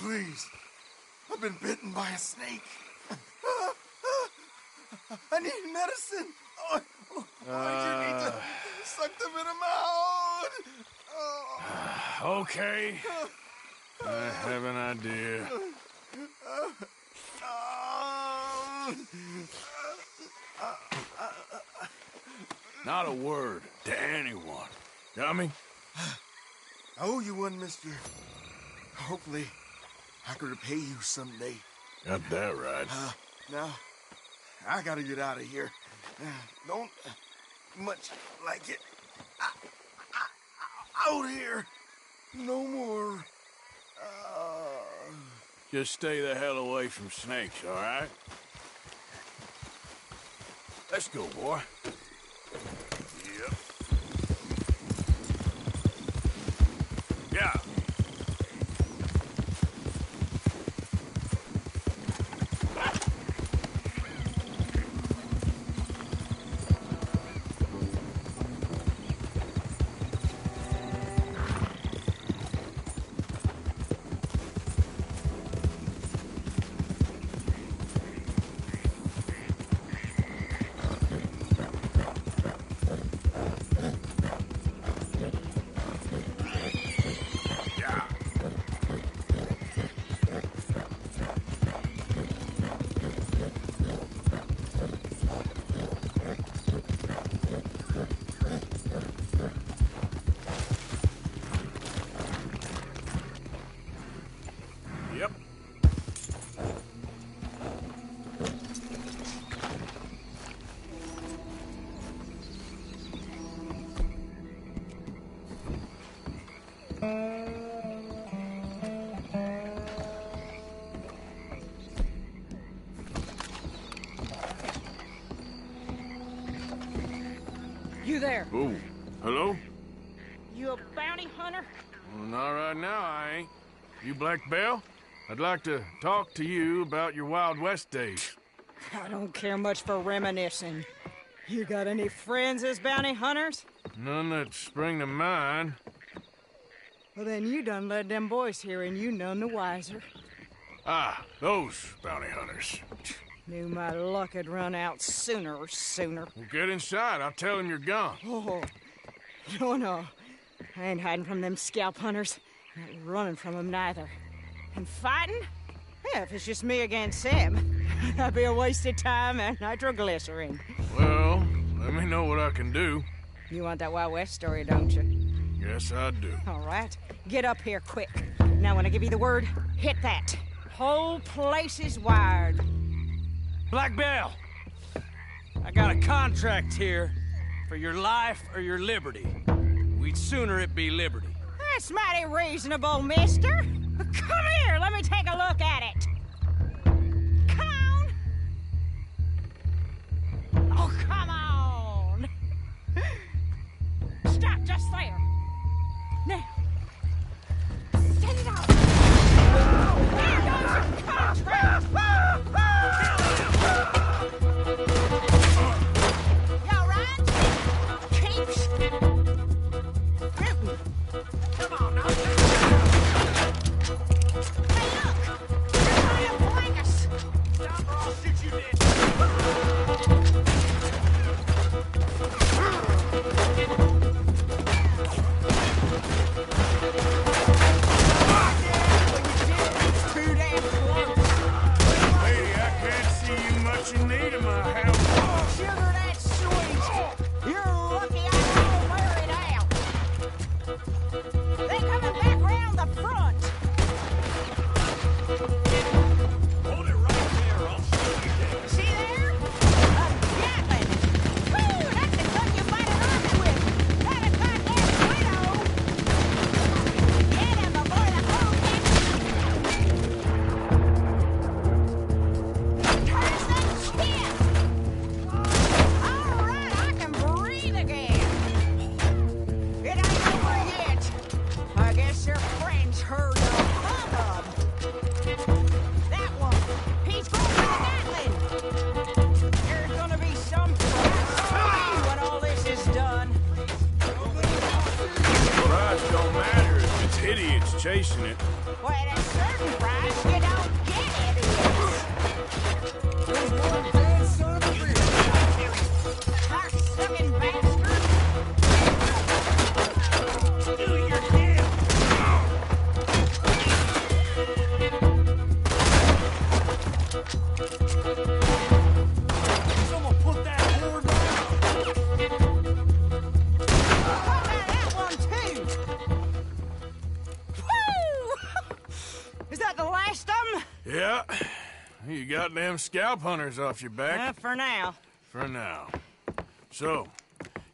please. I've been bitten by a snake. I need medicine. Oh, I need to suck the venom out. Okay. I have an idea. Not a word to anyone. Got me? I owe you one, mister. Hopefully, I can repay you someday. Got that right. Now, I gotta get out of here. Don't much like it. Out here. No more. Just stay the hell away from snakes, all right? Let's go, boy. Yep. Yeah. Yep. You there? Oh, hello? You a bounty hunter? Well, not right now, I ain't. You Black Bell? I'd like to talk to you about your Wild West days. I don't care much for reminiscing. You got any friends as bounty hunters? None that spring to mind. Well, then you done led them boys here and you none the wiser. Ah, those bounty hunters. Knew my luck had run out sooner or sooner. Well, get inside. I'll tell them you're gone. Oh, no. I ain't hiding from them scalp hunters. Not running from them neither. And fighting? Yeah, if it's just me against them, that'd be a waste of time and nitroglycerin. Well, let me know what I can do. You want that Wild West story, don't you? Yes, I do. All right. Get up here quick. Now, when I give you the word, hit that. Whole place is wired. Black Bell, I got a contract here for your life or your liberty. We'd sooner it be liberty. That's mighty reasonable, mister. Come here, let me take a look at it. Come on. Oh, come on. Stop just there. Now, set it off. There goes your contract. You all right? Keep scooting. Come on, now. Hey, look! You're trying to flank us! Stop or I'll shoot you dead! It's too damn close! Lady, I can't see you much in need of my help. Oh, sugar, that's sweet! You're lucky I don't wear it out! They're coming back round the front! Hold it right there, I'll shoot you dead. See there? A Gatling! Whew, that's the gun you fight an army with! Not a goddamn widow! Get him before the whole turns the ship! All right, I can breathe again! It ain't over yet! I guess your friends heard the hubbub! That one, he's going for the Gatling! There's gonna be some price when all this is done. Price don't matter if it's idiots chasing it. Well, at a certain price, them scalp hunters off your back. For now. For now. So,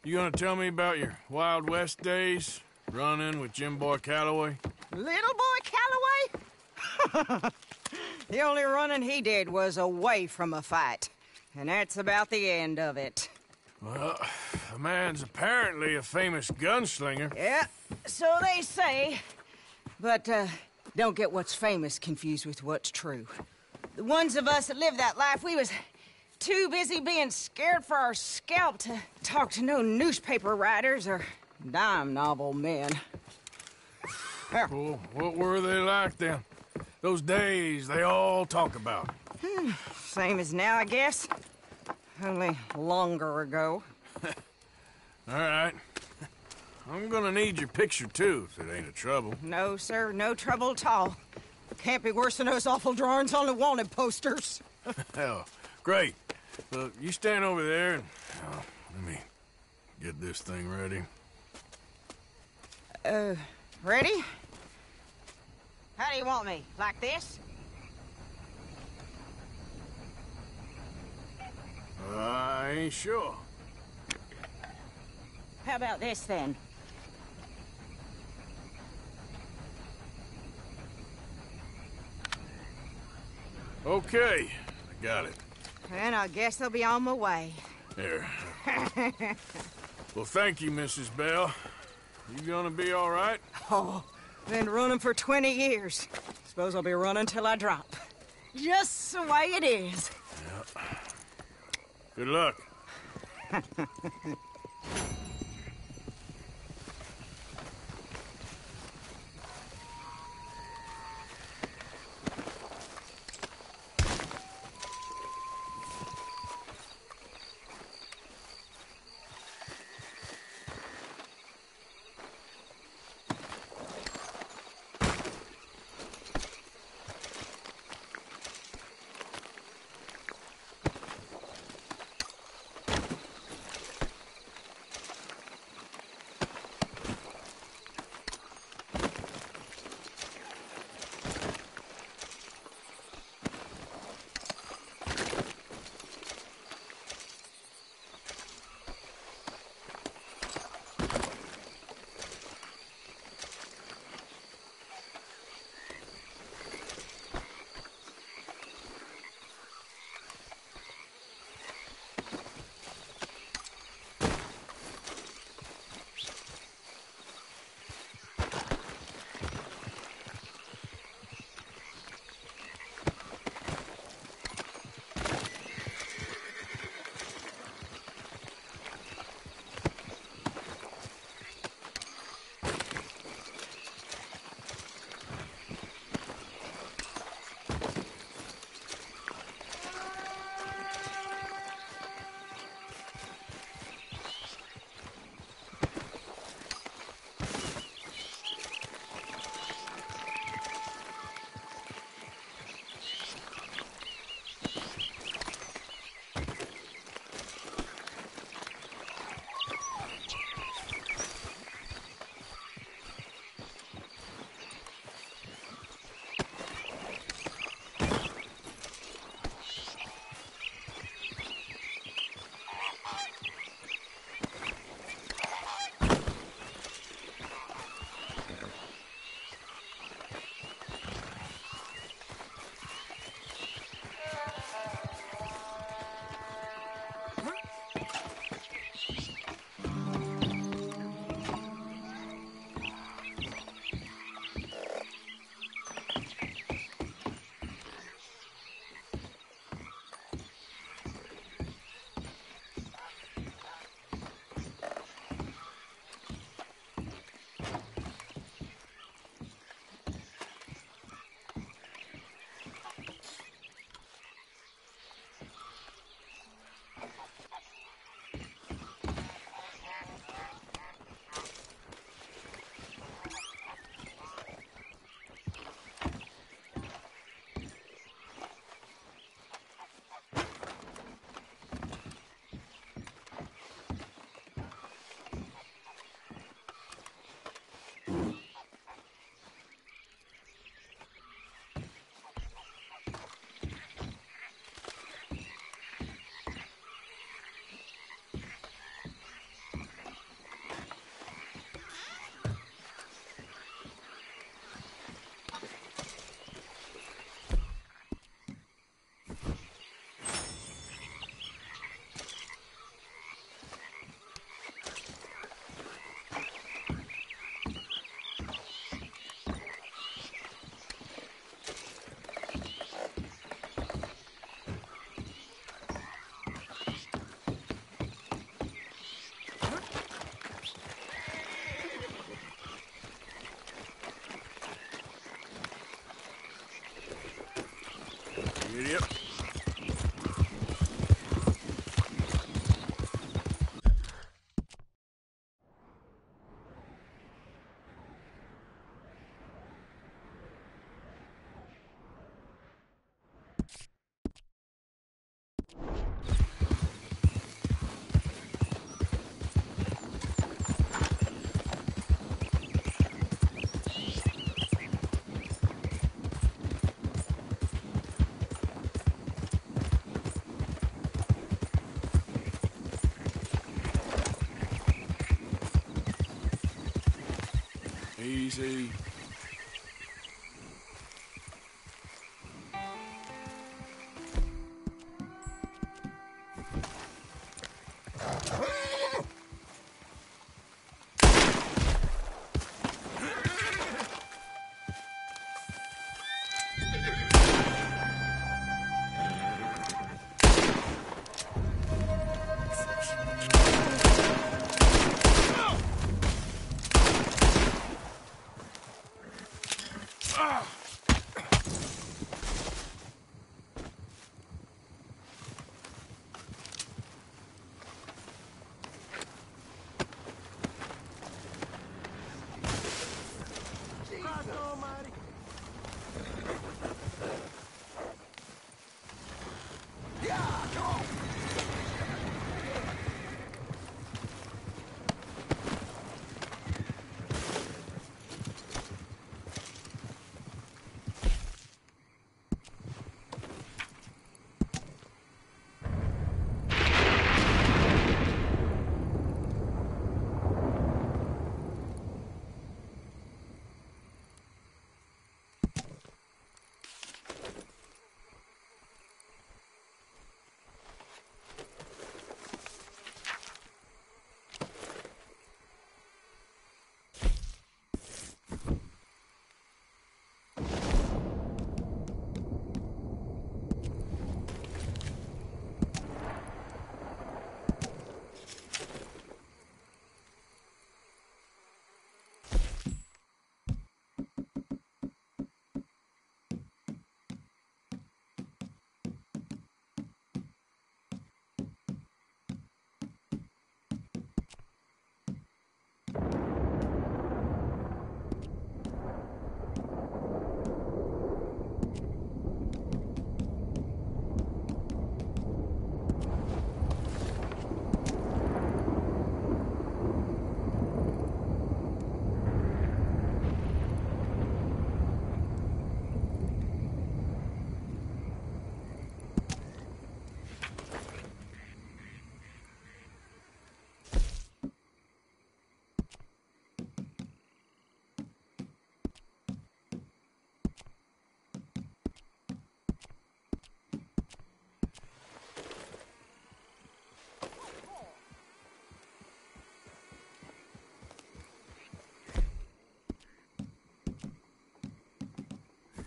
you gonna tell me about your Wild West days? Running with Jim Boy Calloway? Little boy Calloway? The only running he did was away from a fight. And that's about the end of it. Well, the man's apparently a famous gunslinger. Yeah, so they say. But, don't get what's famous confused with what's true. The ones of us that lived that life, we was too busy being scared for our scalp to talk to no newspaper writers or dime novel men. Well, what were they like then? Those days they all talk about. Same as now, I guess. Only longer ago. All right. I'm gonna need your picture, too, if it ain't a trouble. No, sir, no trouble at all. Can't be worse than those awful drawings on the wanted posters. Hell, great. Look, you stand over there and let me get this thing ready. Ready? How do you want me? Like this? I ain't sure. How about this, then? Okay, I got it. And I guess I'll be on my way. There. Well, thank you, Mrs. Bell. You gonna be all right? Oh, been running for 20 years. Suppose I'll be running till I drop. Just the way it is. Yeah. Good luck. Easy.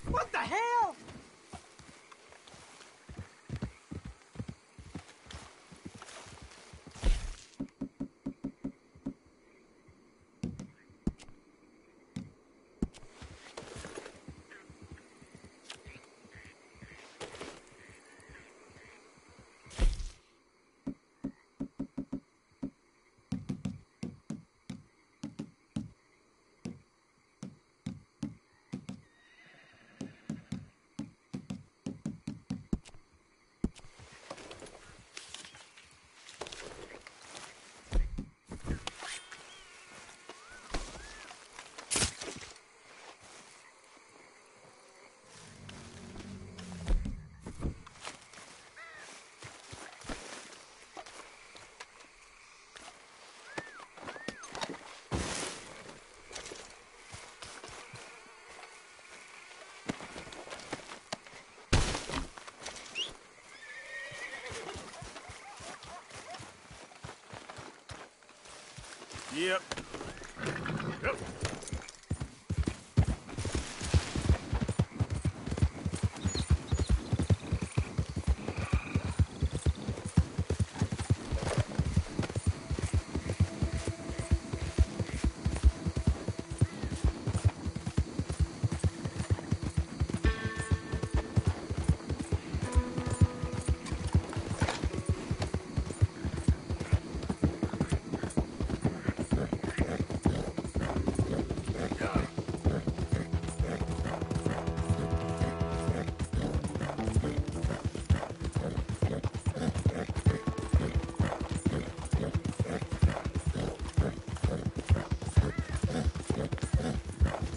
What the hell? Yep. Yep.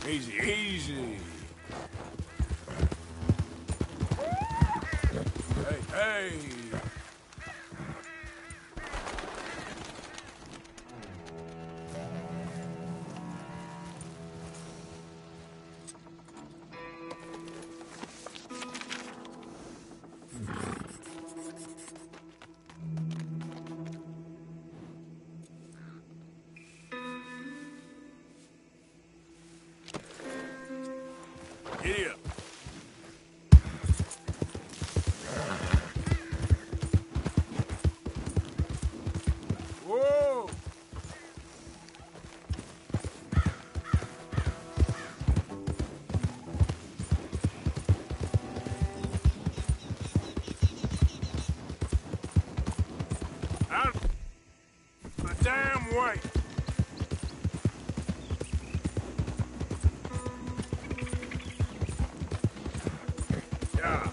Easy, easy. Hey, hey. the way. Yeah.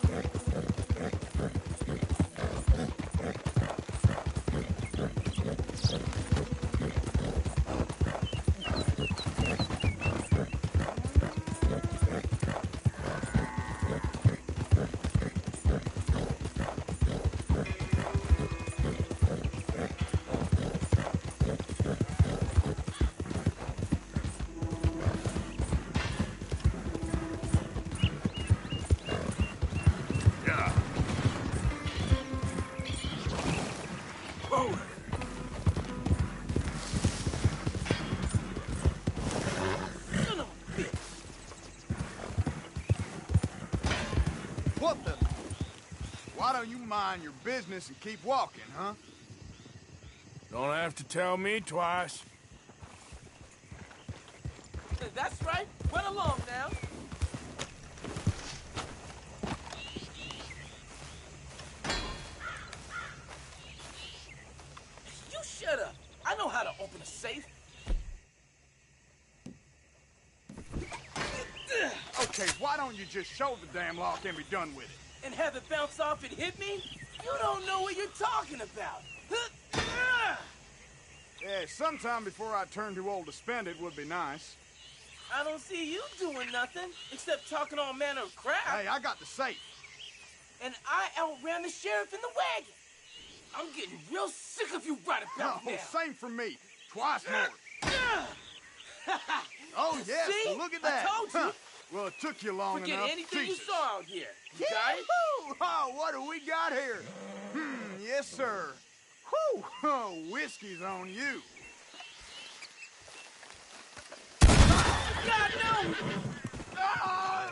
What the? Why don't you mind your business and keep walking, huh? Don't have to tell me twice. That's right. Run along now. You shut up. I know how to open a safe. Okay, why don't you just show the damn lock and be done with it? And have it bounce off and hit me? You don't know what you're talking about. Yeah, sometime before I turn too old to spend it would be nice. I don't see you doing nothing except talking all manner of crap. Hey, I got the safe. And I outran the sheriff in the wagon. I'm getting real sick of you right about now. Same for me. Twice more. Oh, yes, See? look at that. I told you. Huh. Well, it took you long Forget enough. anything Jesus. you saw out here. You got it? Oh, what do we got here? Yes, sir. Whew. Oh, whiskey's on you. God, no! Ah!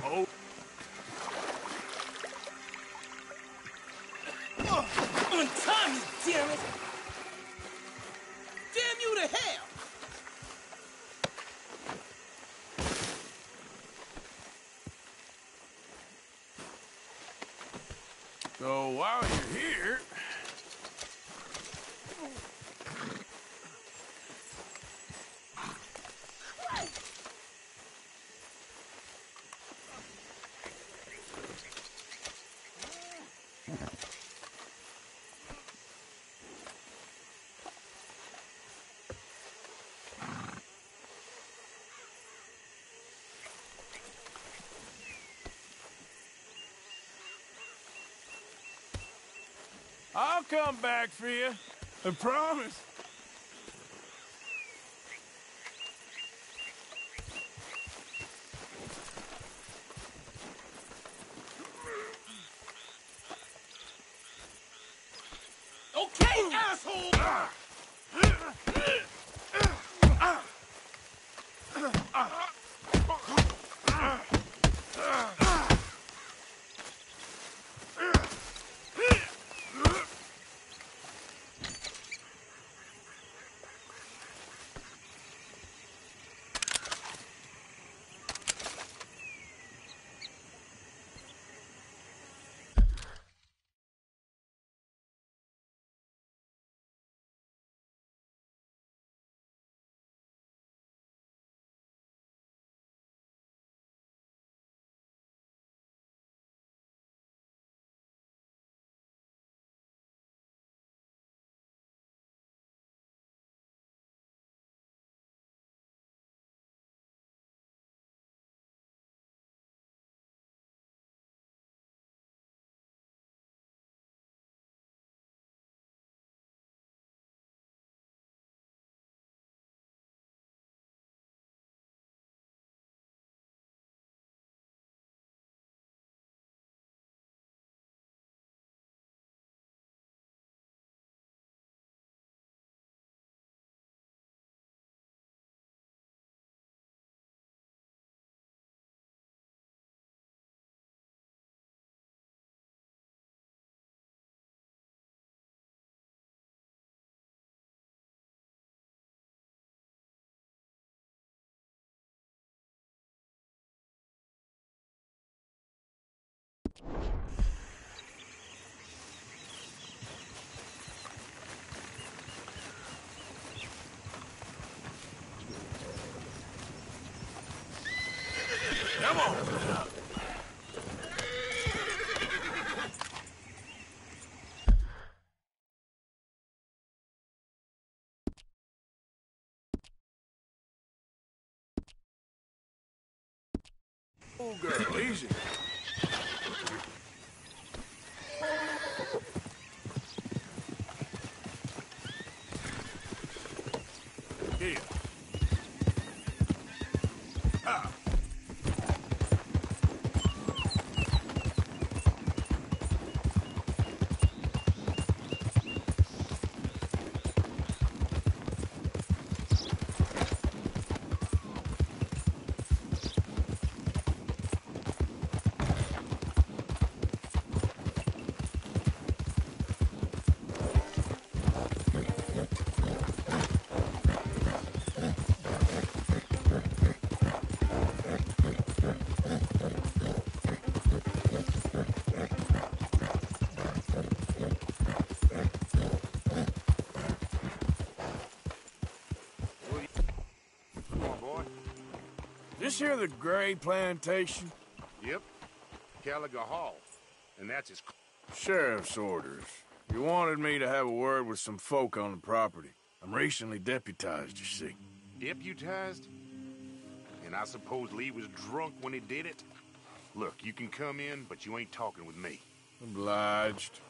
Oh. Untie me, damn it! Damn you to hell! So while you're here... I'll come back for you. I promise. Okay, asshole! Oh, girl, easy. Here. Ah. This here the Gray Plantation? Yep. Caliga Hall. And that's his... Sheriff's orders. You wanted me to have a word with some folk on the property. I'm recently deputized, you see. Deputized? And I suppose Lee was drunk when he did it? Look, you can come in, but you ain't talking with me. Obliged.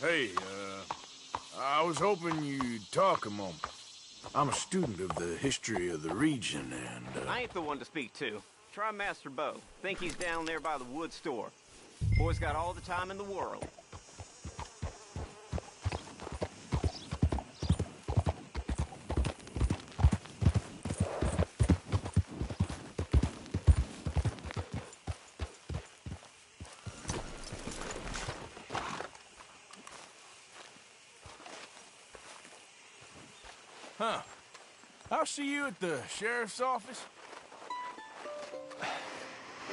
Hey, I was hoping you'd talk a moment. I'm a student of the history of the region, and, I ain't the one to speak to. Try Master Bo. Think he's down there by the wood store. Boy's got all the time in the world. Huh. I'll see you at the sheriff's office.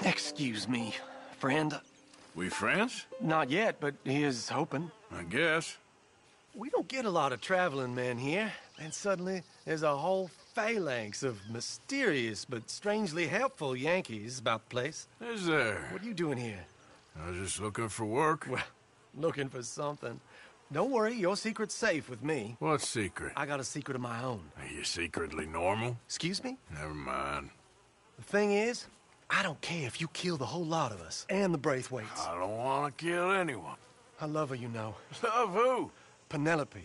Excuse me, friend. We friends? Not yet, but he is hoping. I guess. We don't get a lot of traveling men here, and suddenly there's a whole phalanx of mysterious but strangely helpful Yankees about the place. Is there? What are you doing here? I was just looking for work. Well, looking for something. Don't worry, your secret's safe with me. What secret? I got a secret of my own. Are you secretly normal? Excuse me? Never mind. The thing is, I don't care if you kill the whole lot of us, and the Braithwaites. I don't want to kill anyone. I love her, you know. Love who? Penelope.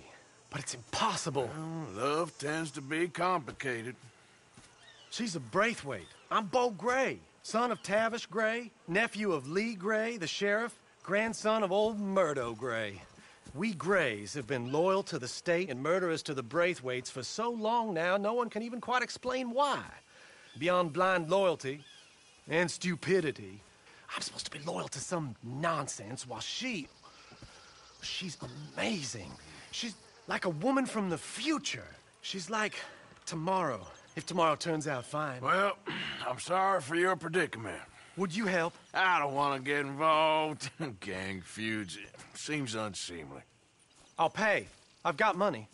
But it's impossible. Well, love tends to be complicated. She's a Braithwaite. I'm Bo Gray, son of Tavish Gray, nephew of Lee Gray, the sheriff, grandson of old Murdo Gray. We Grays have been loyal to the state and murderous to the Braithwaites for so long now, no one can even quite explain why. Beyond blind loyalty and stupidity, I'm supposed to be loyal to some nonsense while she's amazing. She's like a woman from the future. She's like tomorrow, if tomorrow turns out fine. Well, I'm sorry for your predicament. Would you help? I don't want to get involved in gang feuds. It seems unseemly. I'll pay. I've got money.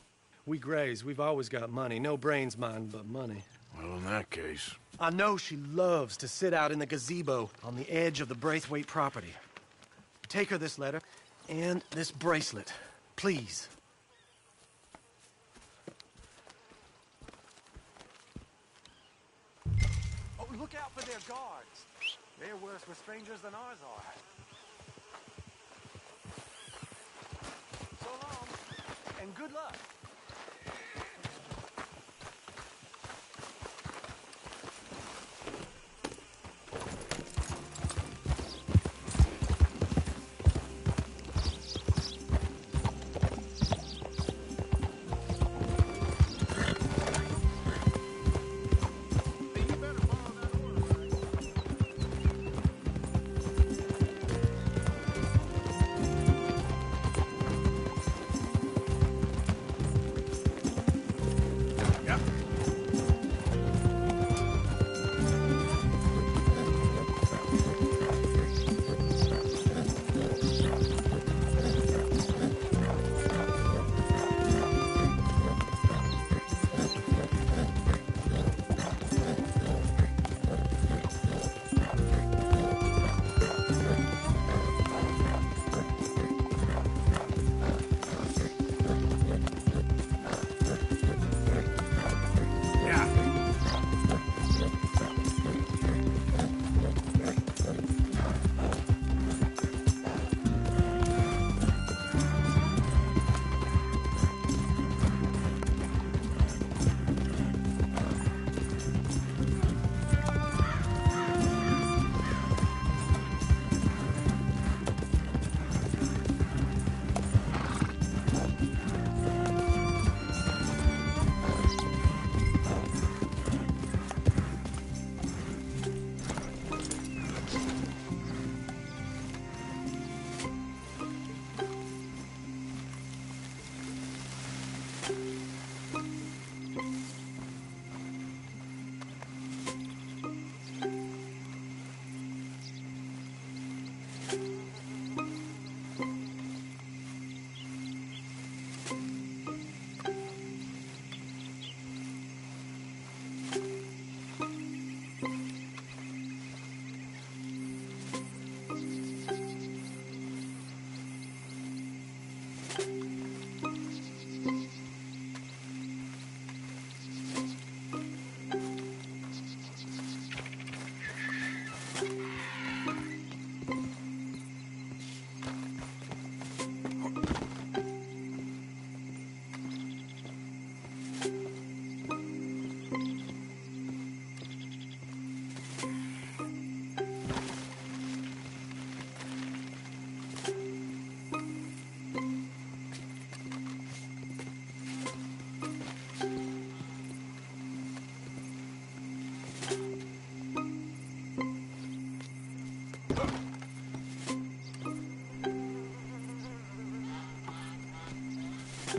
We Grays, we've always got money. No brains, mind, but money. Well, in that case... I know she loves to sit out in the gazebo on the edge of the Braithwaite property. Take her this letter and this bracelet, please. Oh, look out for their guards. They're worse with strangers than ours are. So long, and good luck.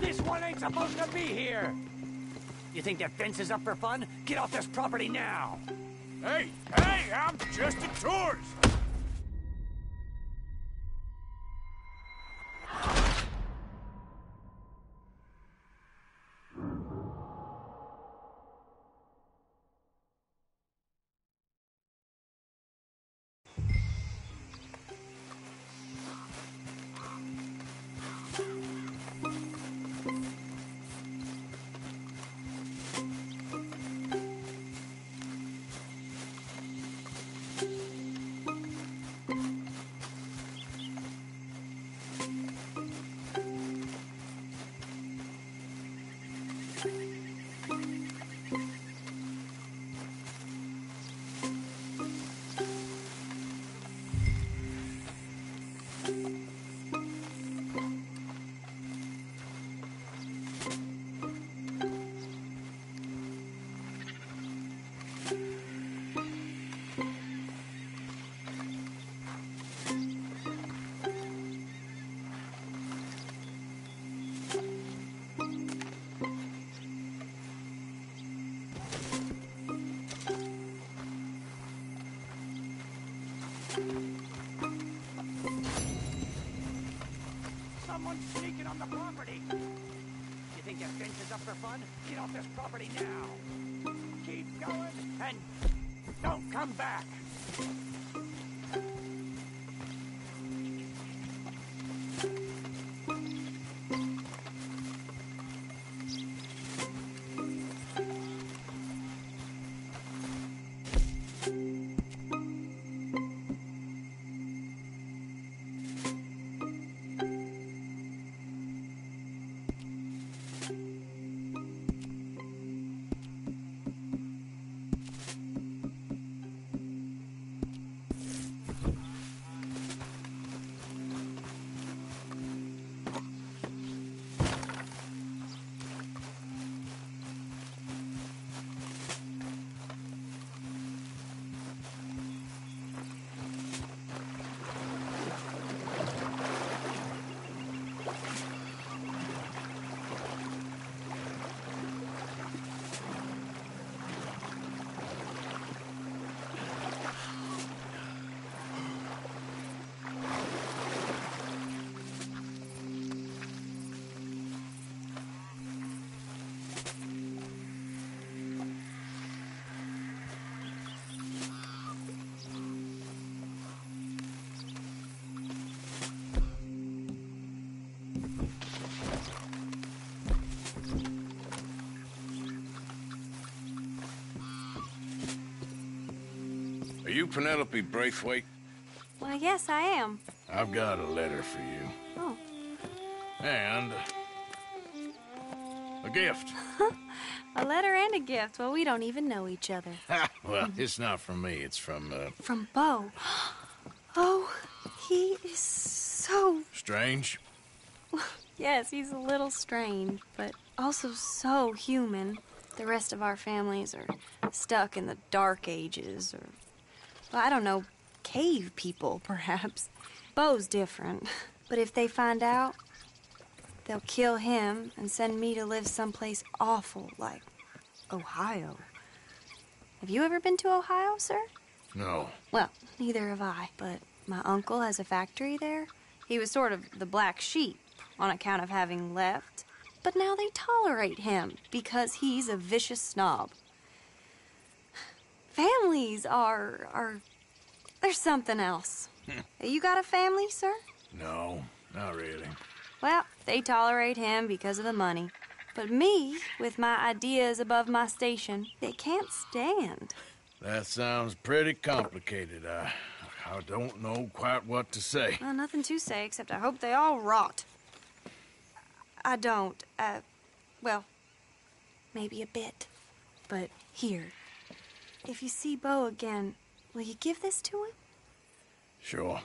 This one ain't supposed to be here! You think that fence is up for fun? Get off this property now! Hey, I'm just a tourist! Someone's sneaking on the property! You think that fence is up for fun? Get off this property now! Keep going and don't come back! Are you Penelope Braithwaite? Well, yes, I am. I've got a letter for you. Oh. And a gift. A letter and a gift. Well, we don't even know each other. Well, it's not from me. It's from, From Bo. Oh, he is so... Strange? Yes, he's a little strange, but also so human. The rest of our families are stuck in the Dark Ages, or, well, I don't know, cave people, perhaps. Bo's different. But if they find out, they'll kill him and send me to live someplace awful like Ohio. Have you ever been to Ohio, sir? No. Well, neither have I, but my uncle has a factory there. He was sort of the black sheep on account of having left. But now they tolerate him because he's a vicious snob. Families are there's something else. You got a family, sir? No, not really. Well, they tolerate him because of the money. But me, with my ideas above my station, they can't stand. That sounds pretty complicated. I don't know quite what to say. Well, nothing to say, except I hope they all rot. I don't. Well, maybe a bit. But here, if you see Bo again, will you give this to him? Sure.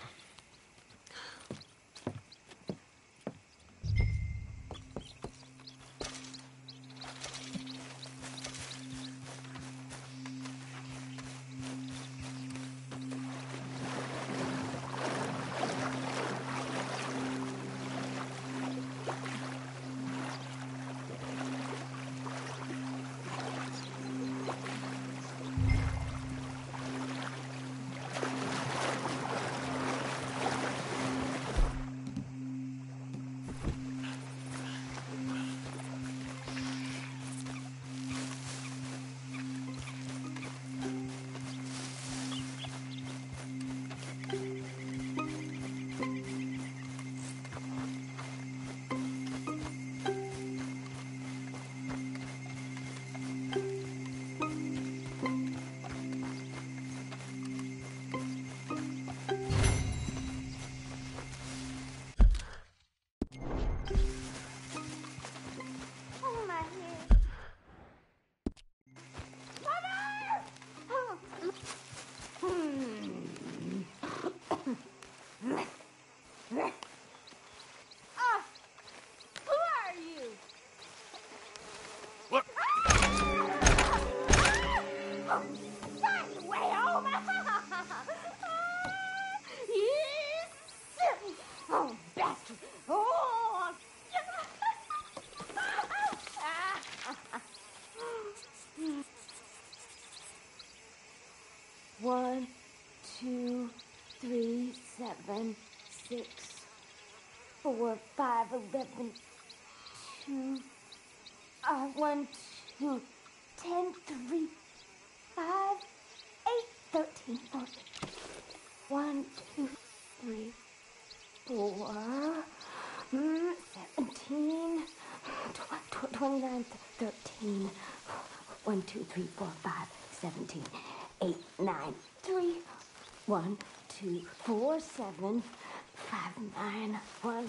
Who are you? What? Find your way home. Yes. Oh, bastard. Oh. 1, 2, 3, 7, 6, 4, 5, 11, 2, 1, 2, 10, 3, 5, 8, 13, 14. 1, 2, 3, 4, 17, 29, 13. 1, 2, 3, 4, 5, 17, 8, 9, 3. 1, 2, 4, 7, 5, 9, 1.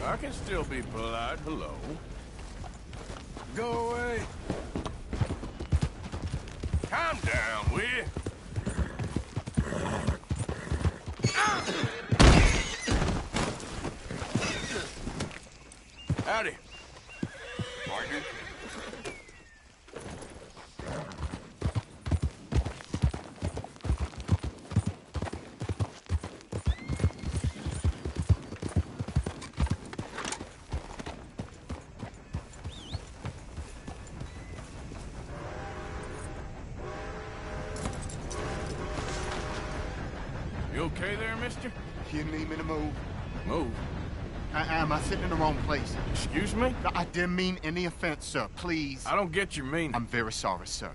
I can still be polite. Hello. Go away. Calm down, will you? Howdy. Partner. You okay there, mister? You need me to move? Move? Am I sitting in the wrong place? Excuse me? I didn't mean any offense, sir. Please. I don't get your meaning. I'm very sorry, sir.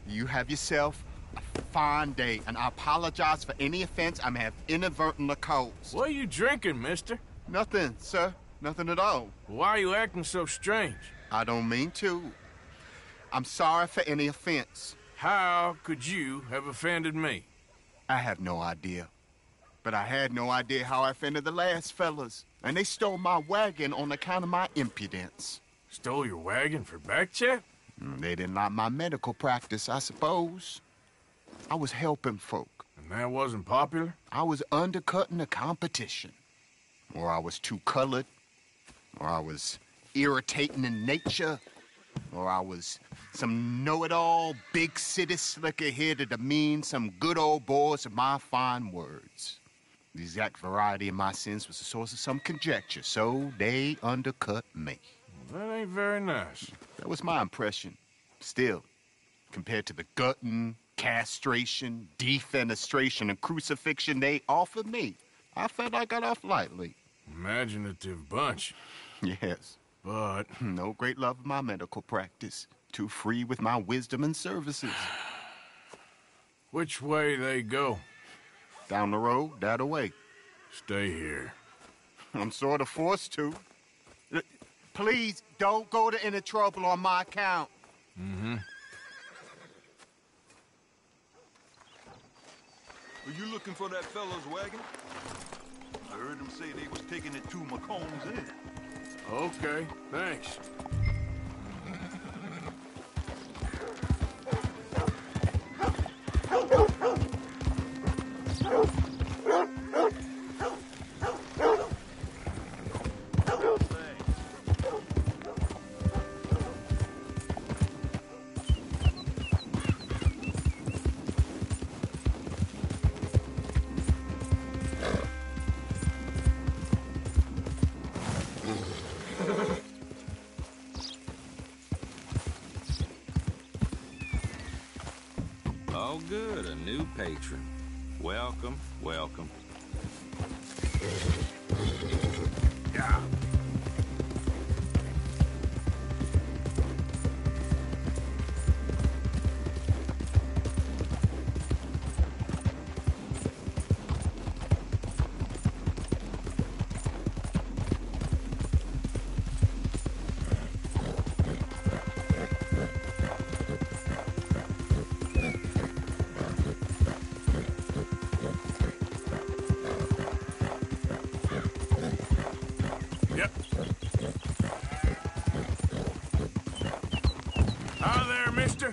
You have yourself a fine day, and I apologize for any offense I may have inadvertently caused. What are you drinking, mister? Nothing, sir. Nothing at all. Why are you acting so strange? I don't mean to. I'm sorry for any offense. How could you have offended me? I have no idea. But I had no idea how I offended the last fellas. And they stole my wagon on account of my impudence. Stole your wagon for back check? They didn't like my medical practice, I suppose. I was helping folk. And that wasn't popular? I was undercutting the competition. Or I was too colored. Or I was irritating in nature. Or I was some know-it-all big city slicker here to demean some good old boys of my fine words. The exact variety of my sins was the source of some conjecture, so they undercut me. That ain't very nice. That was my impression. Still, compared to the gutting, castration, defenestration, and crucifixion they offered me, I felt I got off lightly. Imaginative bunch. Yes. But no great love of my medical practice. Too free with my wisdom and services. Which way they go? Down the road, that away. Stay here. I'm sort of forced to. Please, don't go to any trouble on my account. Mm-hmm. Are you looking for that fellow's wagon? I heard him say they was taking it to McComb's Inn. Okay, thanks. Oh, good, a new patron. Welcome, welcome. Yeah. Mister?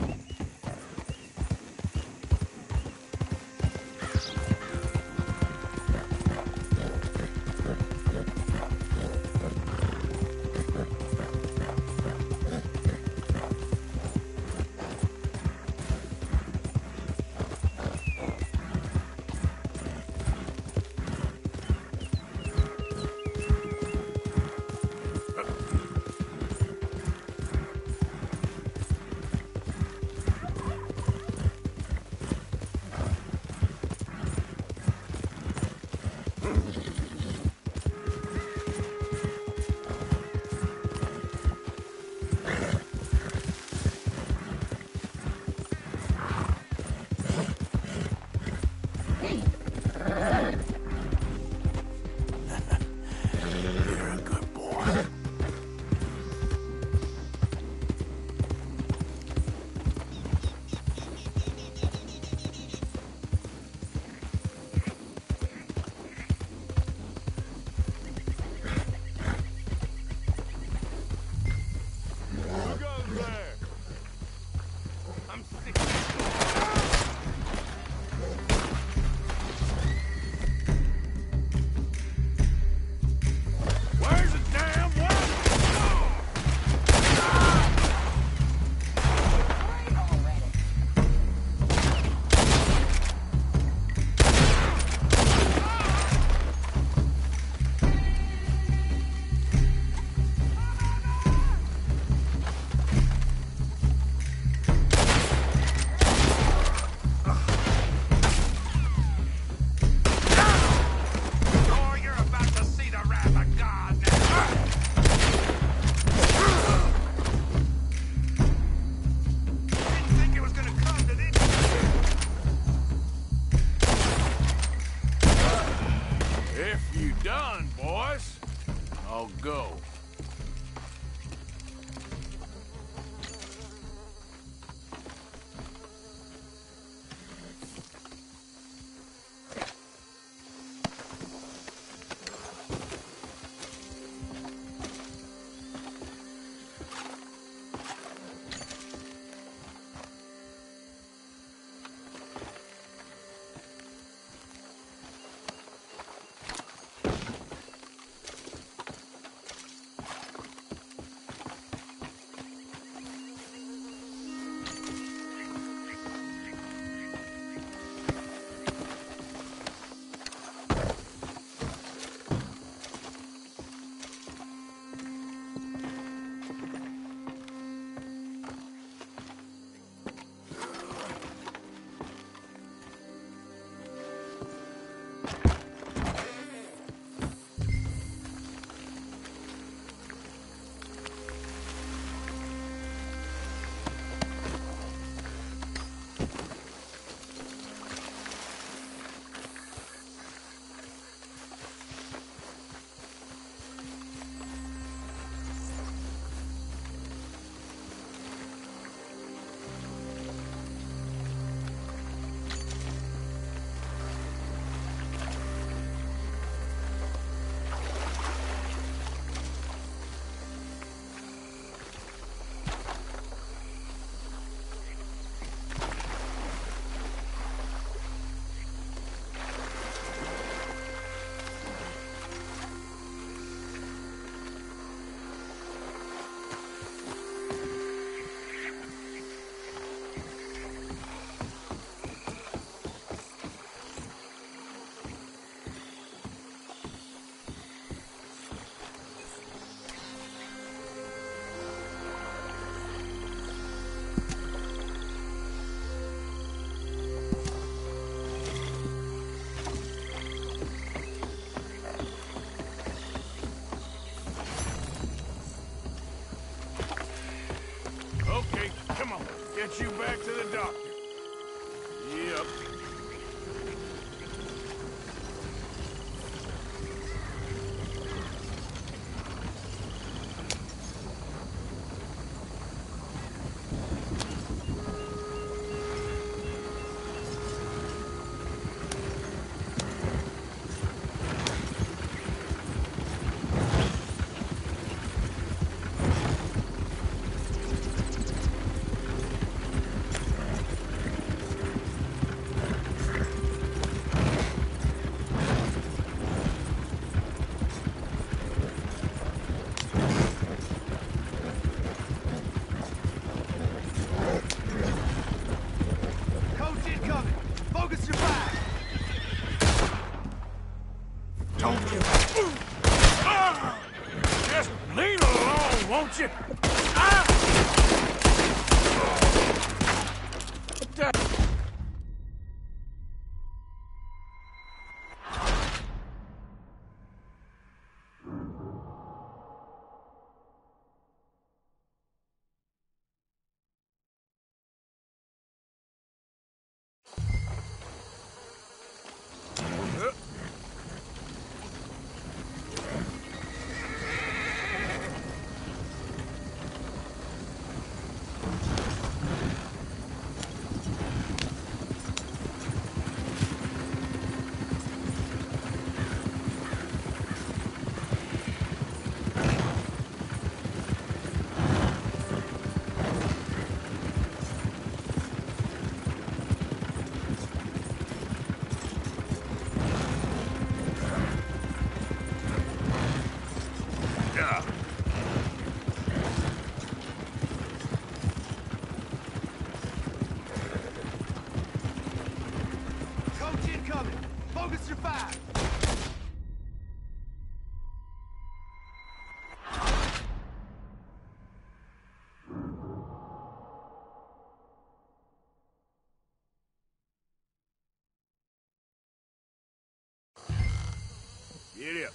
Go. incoming! Focus your fire! Don't you... Just leave it alone, won't you? Coach incoming! Focus your fire! Get up.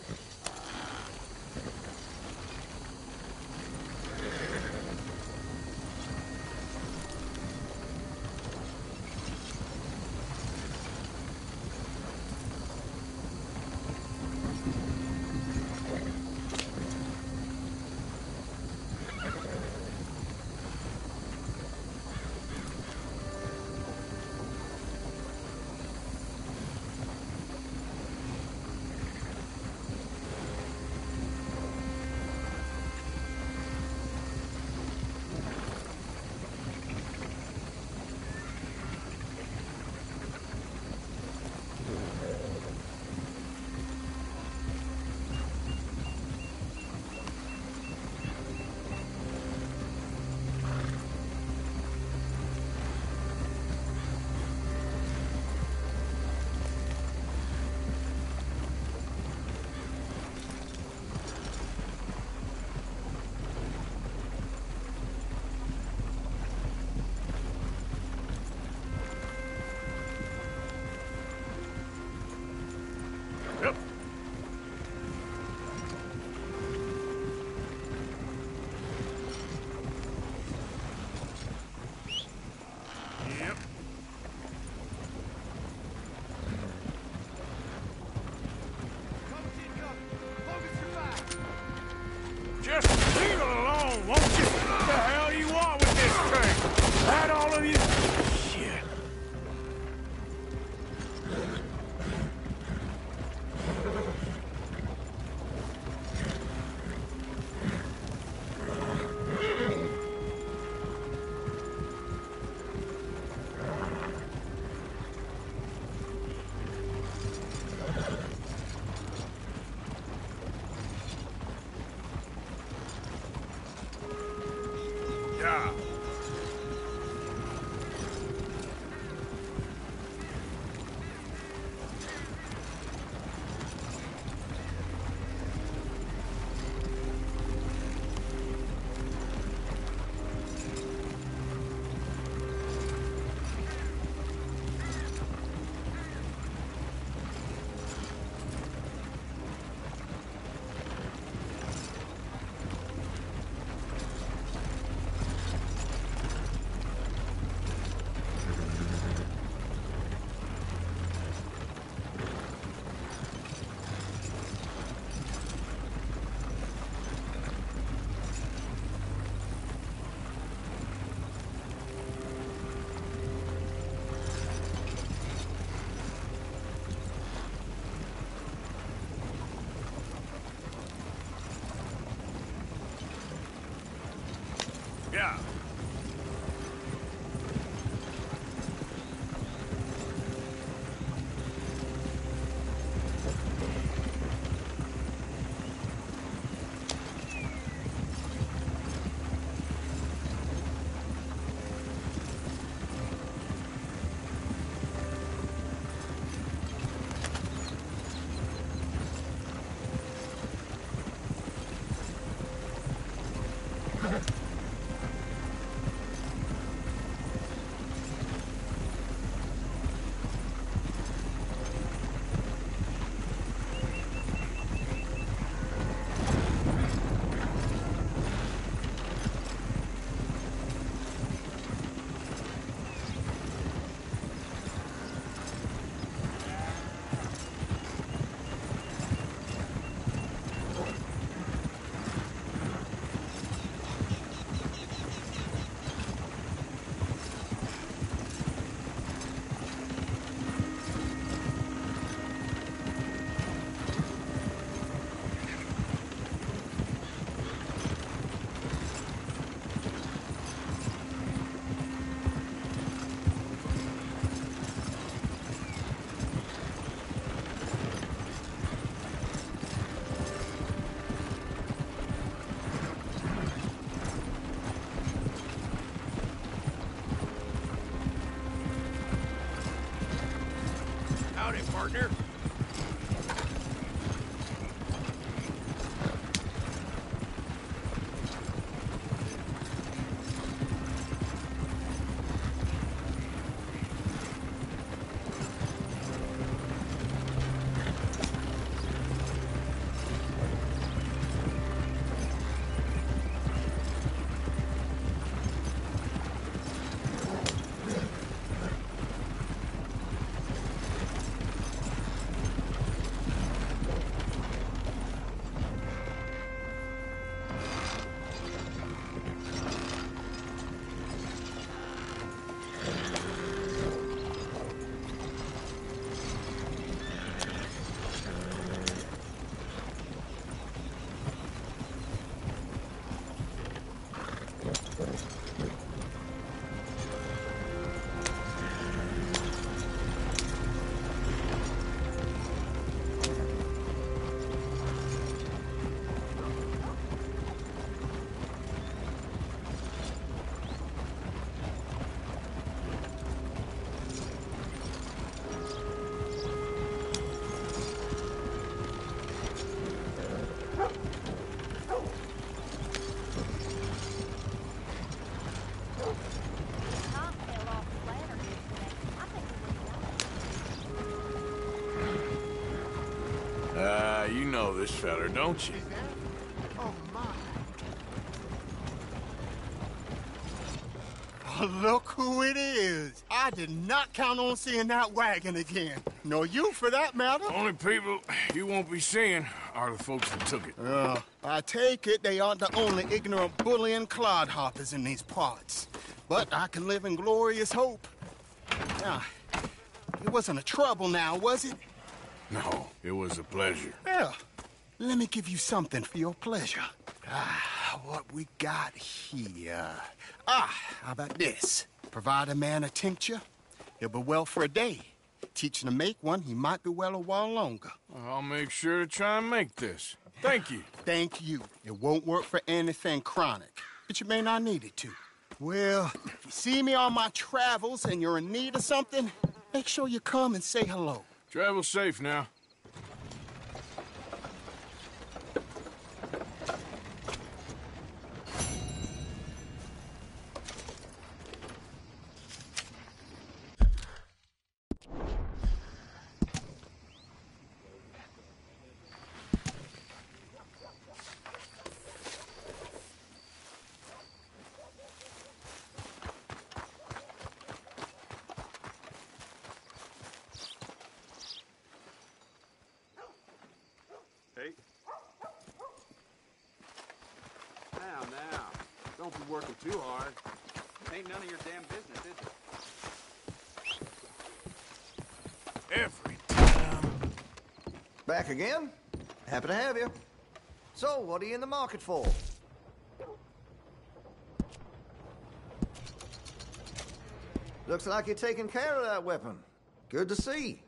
Howdy, partner. You know this feller, don't you? Oh, my. Oh, look who it is. I did not count on seeing that wagon again. Nor you, for that matter. Only people you won't be seeing are the folks that took it. I take it they aren't the only ignorant bullying clodhoppers in these parts. But I can live in glorious hope. Now, it wasn't a trouble now, was it? No, it was a pleasure. Yeah. Let me give you something for your pleasure. What we got here? How about this? Provide a man a tincture, he'll be well for a day. Teach him to make one, he might be well a while longer. I'll make sure to try and make this. Thank you. Thank you. It won't work for anything chronic, but you may not need it to. Well, if you see me on my travels and you're in need of something, make sure you come and say hello. Travel safe now. Hey. Now. Don't be working too hard. Ain't none of your damn business, is it? Every time. Back again? Happy to have you. So, what are you in the market for? Looks like you're taking care of that weapon. Good to see.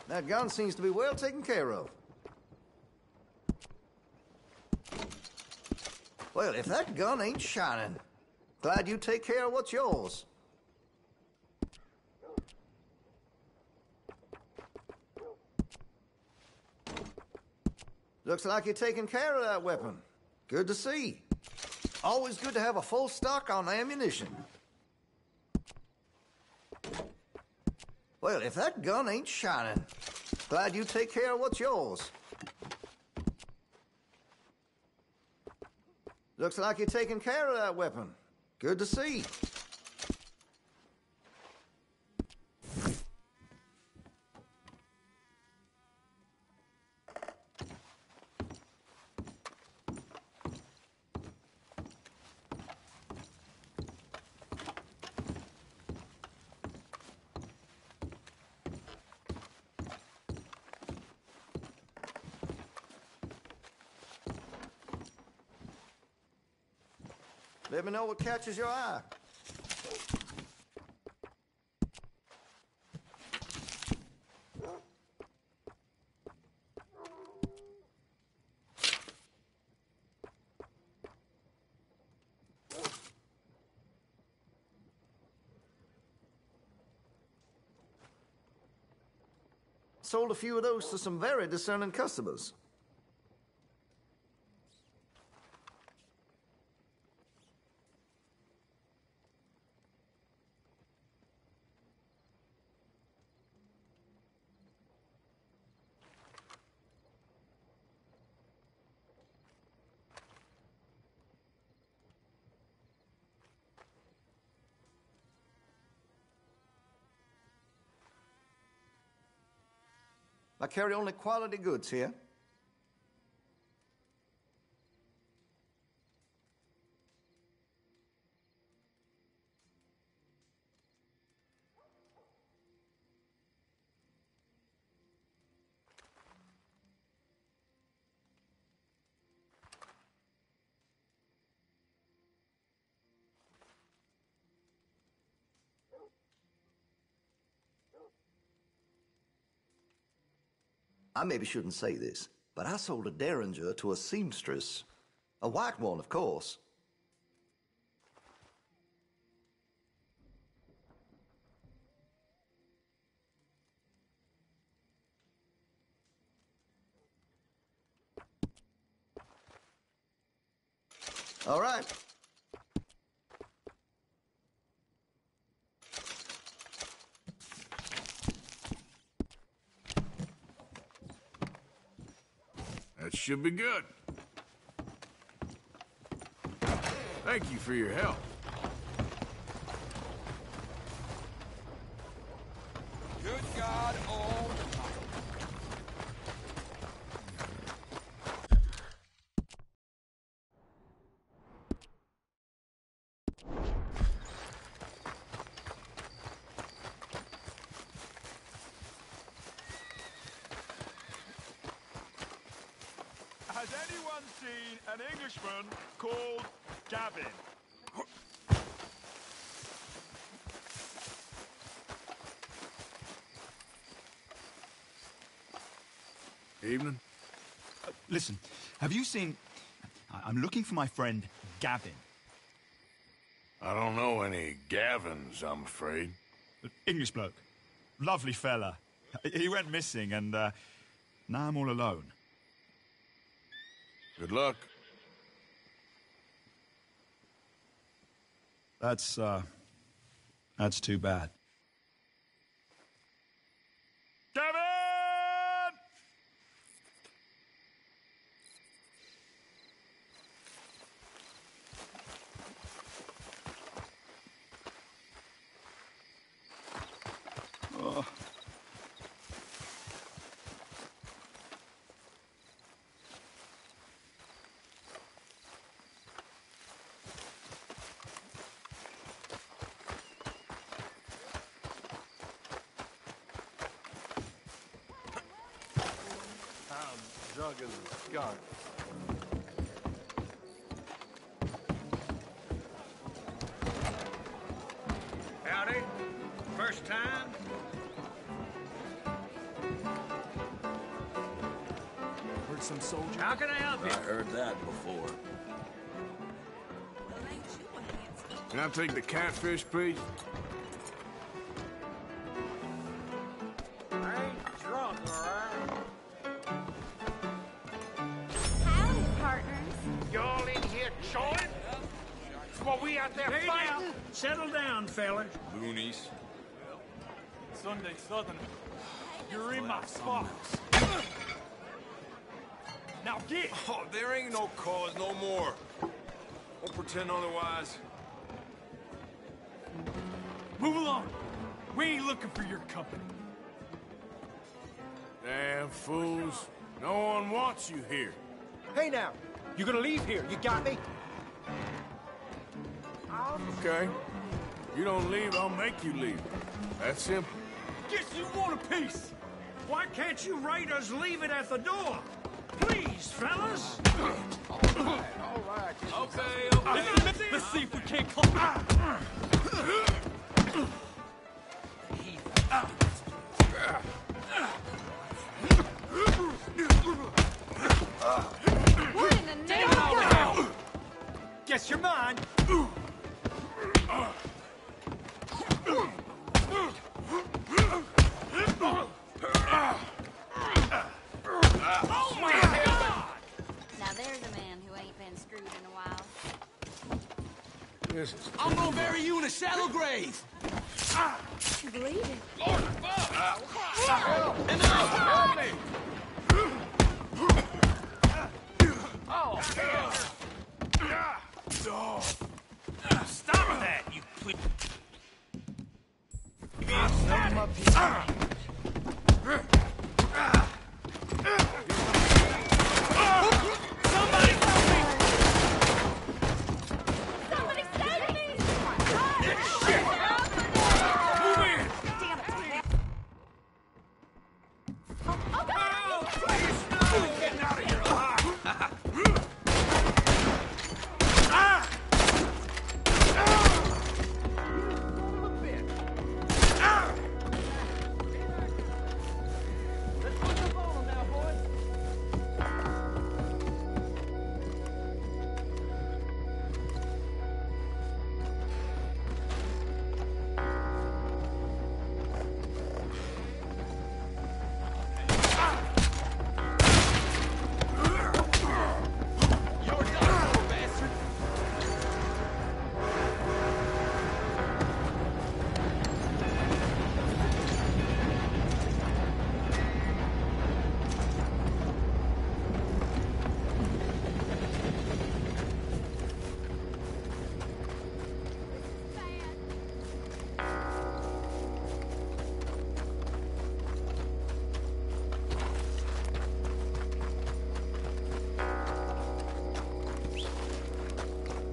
That gun seems to be well taken care of. Well, if that gun ain't shining, glad you take care of what's yours. Looks like you're taking care of that weapon. Good to see. Always good to have a full stock on ammunition. Well, if that gun ain't shining, glad you take care of what's yours. Looks like you're taking care of that weapon. Good to see. Let me know what catches your eye. sold a few of those to some very discerning customers. I carry only quality goods here. I maybe shouldn't say this, but I sold a derringer to a seamstress. A white one, of course. All right. That should be good. Thank you for your help. Good God, all Has anyone seen an Englishman called Gavin? Evening. Listen, have you seen... I'm looking for my friend Gavin. I don't know any Gavins, I'm afraid. English bloke. Lovely fella. He went missing and now I'm all alone. Good luck. That's too bad. Gavin! Oh. Drunk as a skunk. Howdy. First time? Heard some soldier? How can I help you? I heard that before. Can I take the catfish, please? I ain't drunk, all right? Howdy, partners. Y'all in here chawing? While we out there Hey fighting? now, settle down, fellas. loonies. Sunday Southern. You're in my spots. Now get! Oh, there ain't no cause no more. Don't pretend otherwise. Move along. We ain't looking for your company. Damn fools. No one wants you here. Hey now, you gonna leave here? You got me? Okay. You don't leave, I'll make you leave. That's simple. Guess you want a piece. Why can't you raiders leave it at the door? Please, fellas. All right. Okay. Let's see if we can't come. What in the name of God? Guess you're mine. breathe. You bleeding. Lord above! Enough! Help me! Stop that, you please.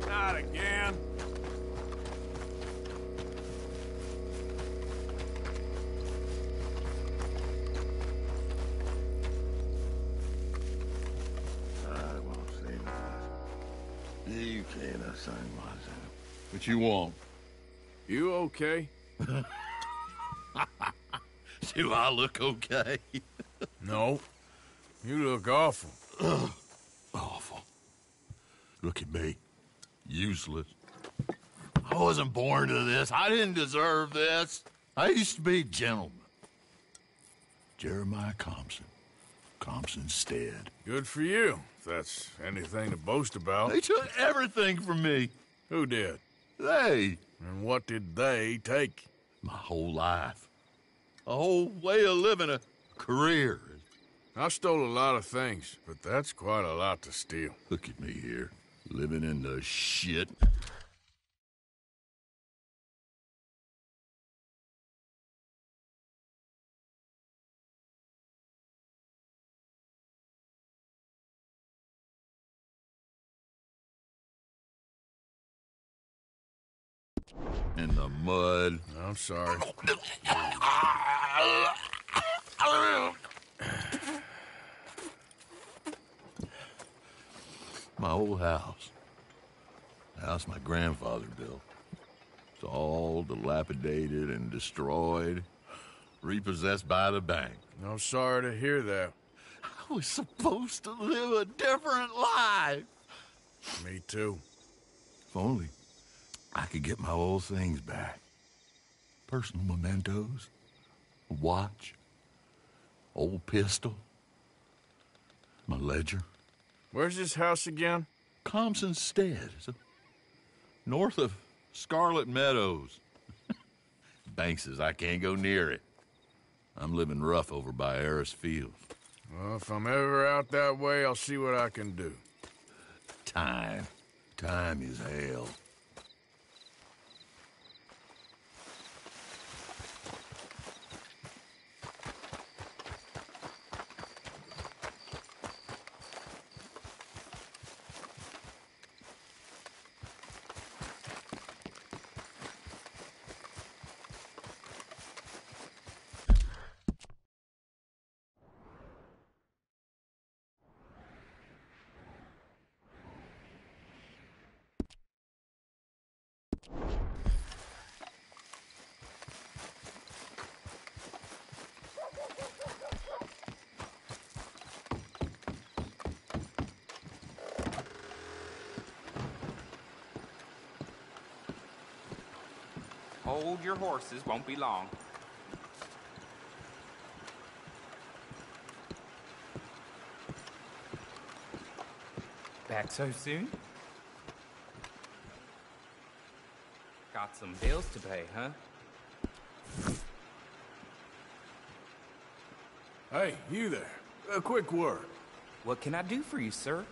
Not again. I won't say that. You can't assign myself. What you want? You okay? Do I look okay? No. You look awful. Awful. Look at me. Useless. I wasn't born to this. I didn't deserve this. I used to be a gentleman. Jeremiah Compson. Compson's stead. Good for you, if that's anything to boast about. They took everything from me. Who did? They. And what did they take? My whole life. A whole way of living, a career. I stole a lot of things, but that's quite a lot to steal. Look at me here, living in the shit. In the mud. I'm sorry. My old house. The house my grandfather built. It's all dilapidated and destroyed. Repossessed by the bank. I'm sorry to hear that. I was supposed to live a different life. Me too. If only I could get my old things back. Personal mementos. A watch. Old pistol. My ledger. Where's this house again? Compson's Stead. It's north of Scarlet Meadows. Bank says I can't go near it. I'm living rough over by Harris Field. Well, if I'm ever out that way, I'll see what I can do. Time. Time is hell. Hold your horses, won't be long. Back so soon? Got Got some bills to pay, huh? Hey, you there. A quick word. What can I do for you, sir?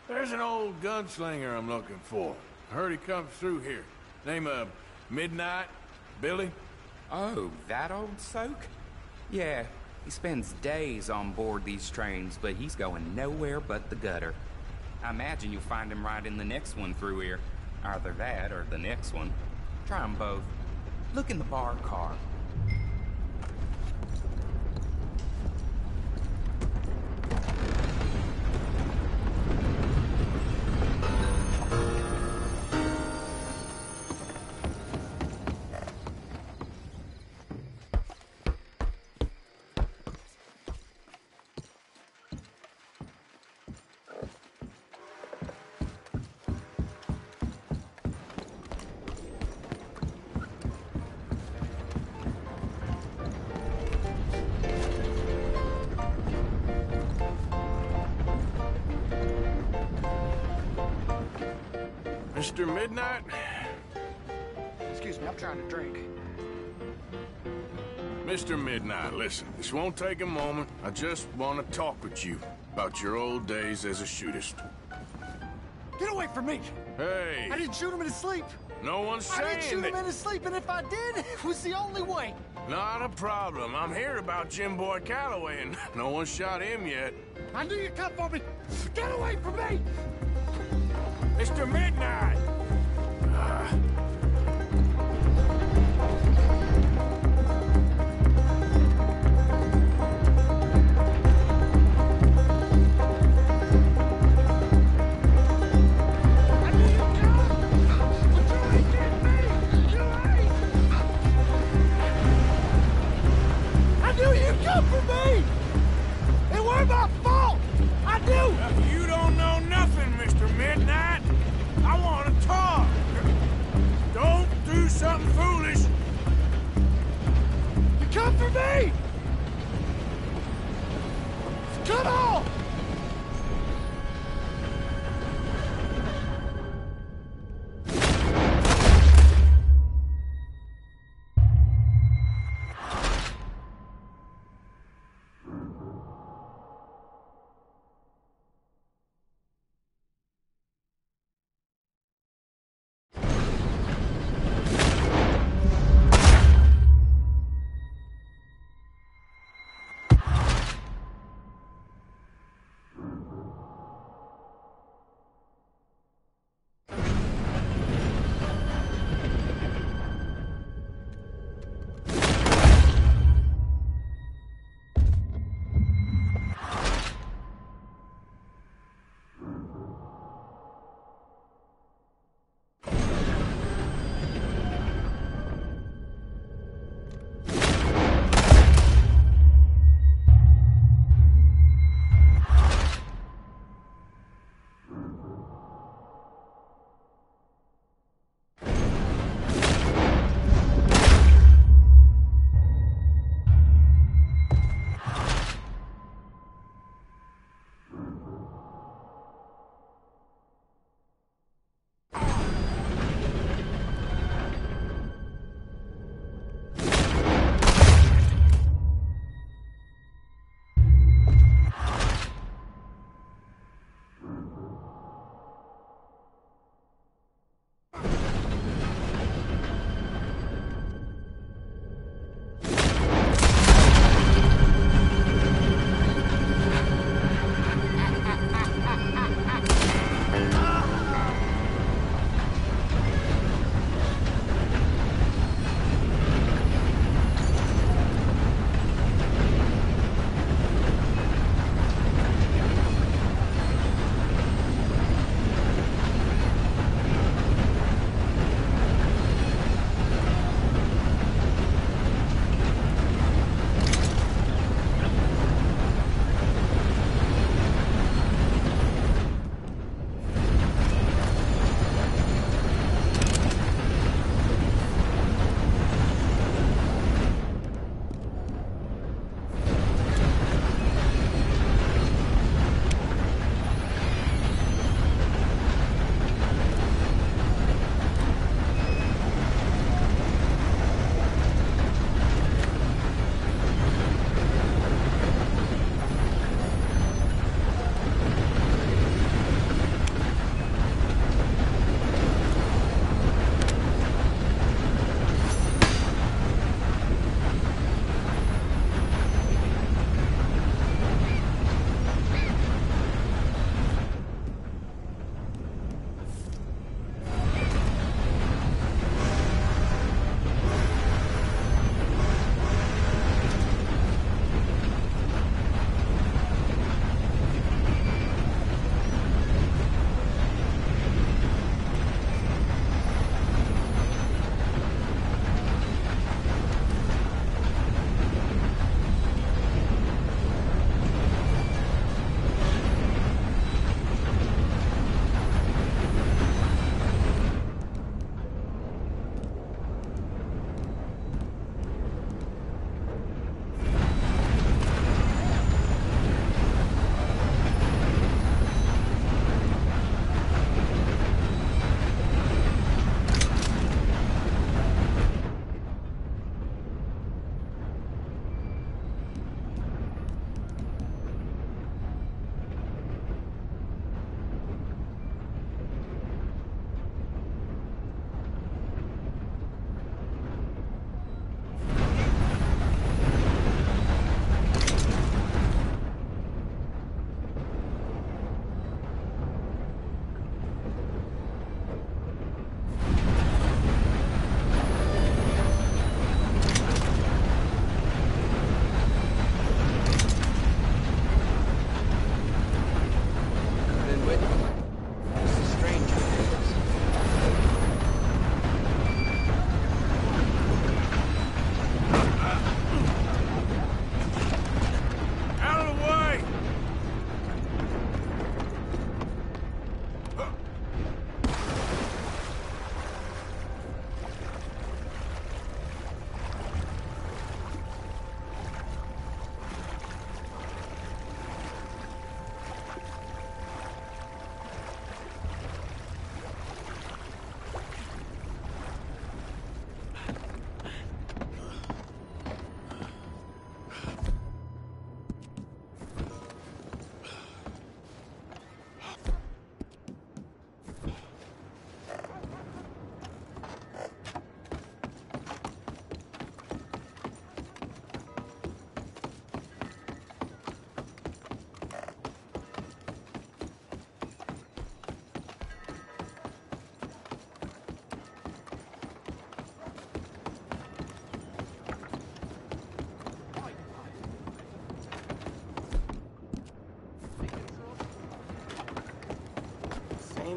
There's an old gunslinger I'm looking for. Heard he comes through here. Name of Midnight? Billy? Oh, that old soak? Yeah, he spends days on board these trains, but he's going nowhere but the gutter. I imagine you'll find him right in the next one through here. Either that or the next one. Try 'em both. Look in the bar car. Mr. Midnight? Excuse me, I'm trying to drink. Mr. Midnight, listen, this won't take a moment. I just want to talk with you about your old days as a shootist. Get away from me! Hey! I didn't shoot him in his sleep! No one's saying I didn't shoot him that... in his sleep, and if I did, it was the only way! Not a problem. I'm here about Jim Boy Calloway, and no one shot him yet. I knew you'd come for me! Get away from me! Mr. Midnight! I knew you'd come for me! It weren't my fault! I knew! You don't know nothing, Mr. Midnight. I want to talk. Don't do something foolish. You come for me! Come on!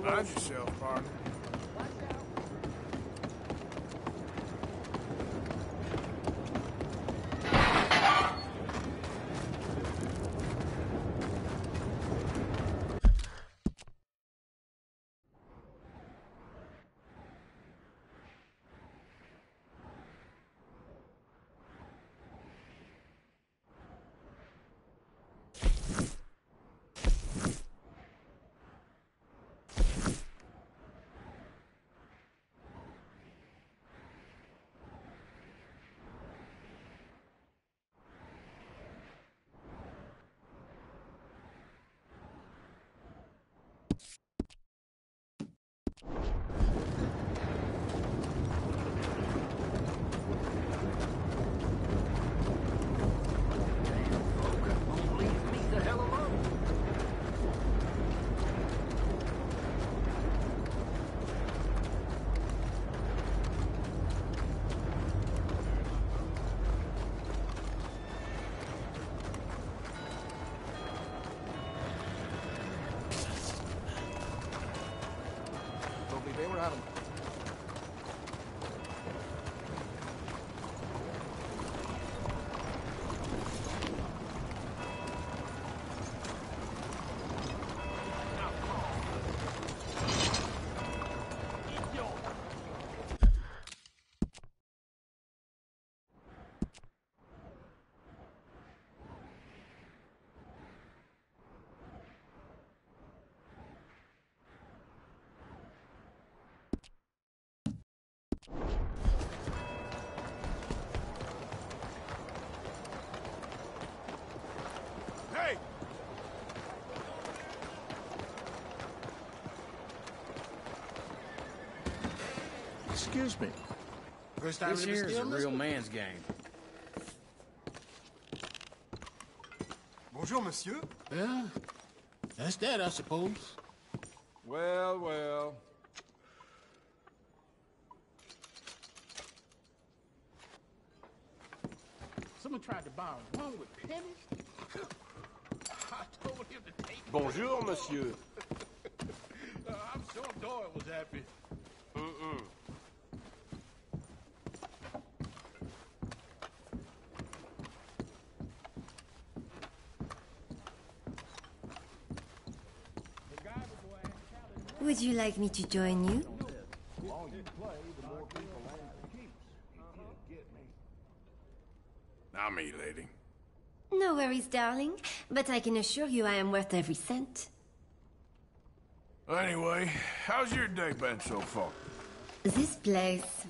Mind yourself, partner. They were out of Hey! Excuse me. First time This in the here is a stillness? real man's game. Bonjour, monsieur. Yeah, that's that, I suppose. Well, well. Someone tried to borrow one with pennies. I told him to take it. Bonjour, monsieur. I'm sure Doyle was happy. Mm-mm. Would you like me to join you? The more you play, the more people land the keeps. You get me. Not me, lady. No worries, darling. But I can assure you I am worth every cent. Anyway, how's your day been so far? This place...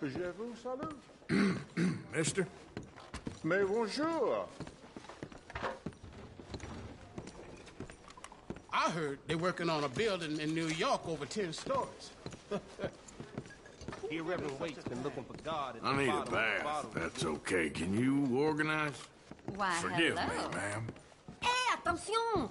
Je vous salue. Mister? Mais bonjour. I heard they're working on a building in New York over 10 stories. Here, Reverend Waite's been looking for God at I the need a bottom of the bath. bottle. That's okay. Can you organize? Why, Forgive hello. me, ma'am. Hé, attention!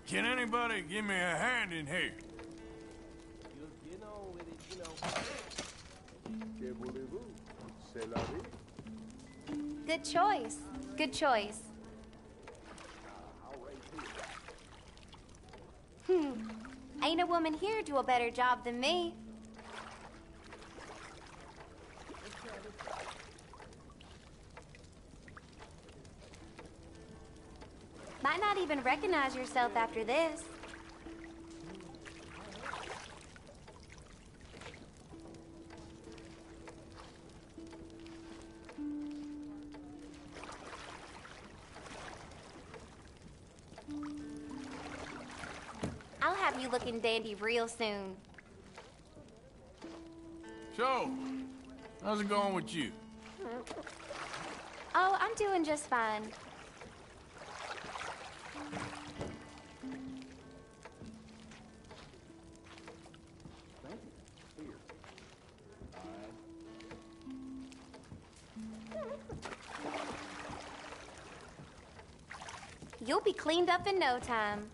Can anybody give me a hand in here? You know, with it, you know. Que voulez-vous? C'est la vie. Good choice. Good choice. Ain't a woman here do a better job than me. Might not even recognize yourself after this. I'll have you looking dandy real soon. So, how's it going with you? Oh, I'm doing just fine. You'll be cleaned up in no time.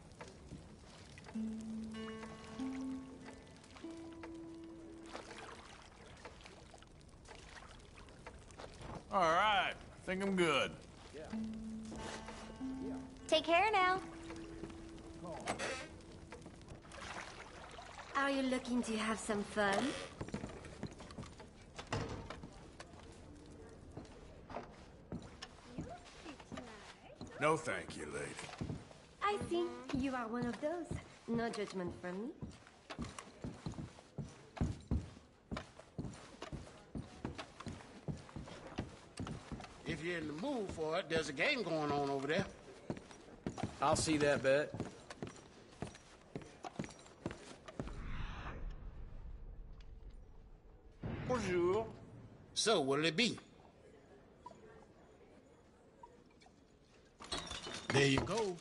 All right. I think I'm good. Take care now. Are you looking to have some fun? No, thank you, lady. I see. You are one of those. No judgment from me. If you're in the mood for it, there's a game going on over there. I'll see that bet. Bonjour. So, what'll it be? There you go.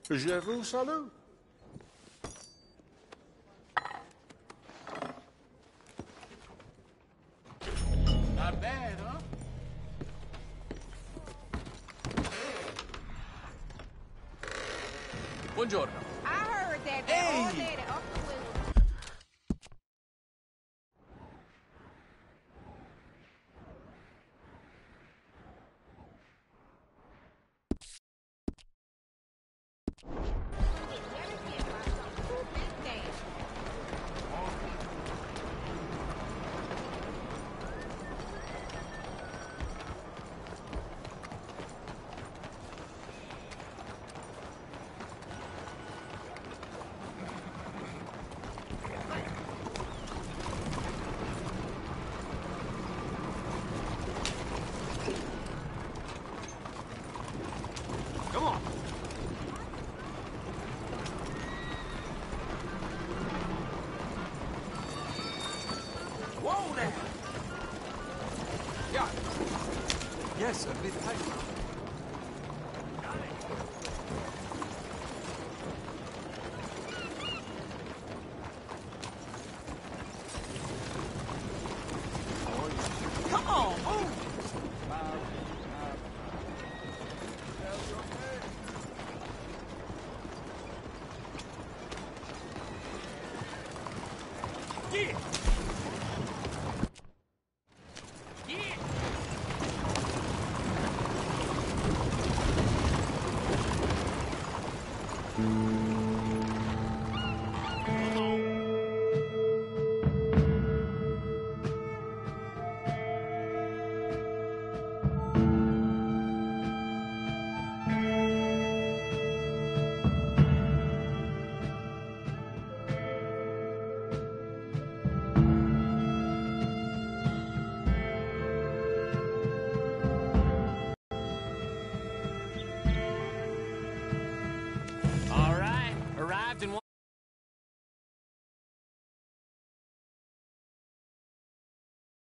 Je vous salue. Not bad, huh? Buongiorno. I heard that. Hey! Old lady up the window. Come on. Whoa there! Yeah. Yes, a bit tight. Come on, move! Yeah.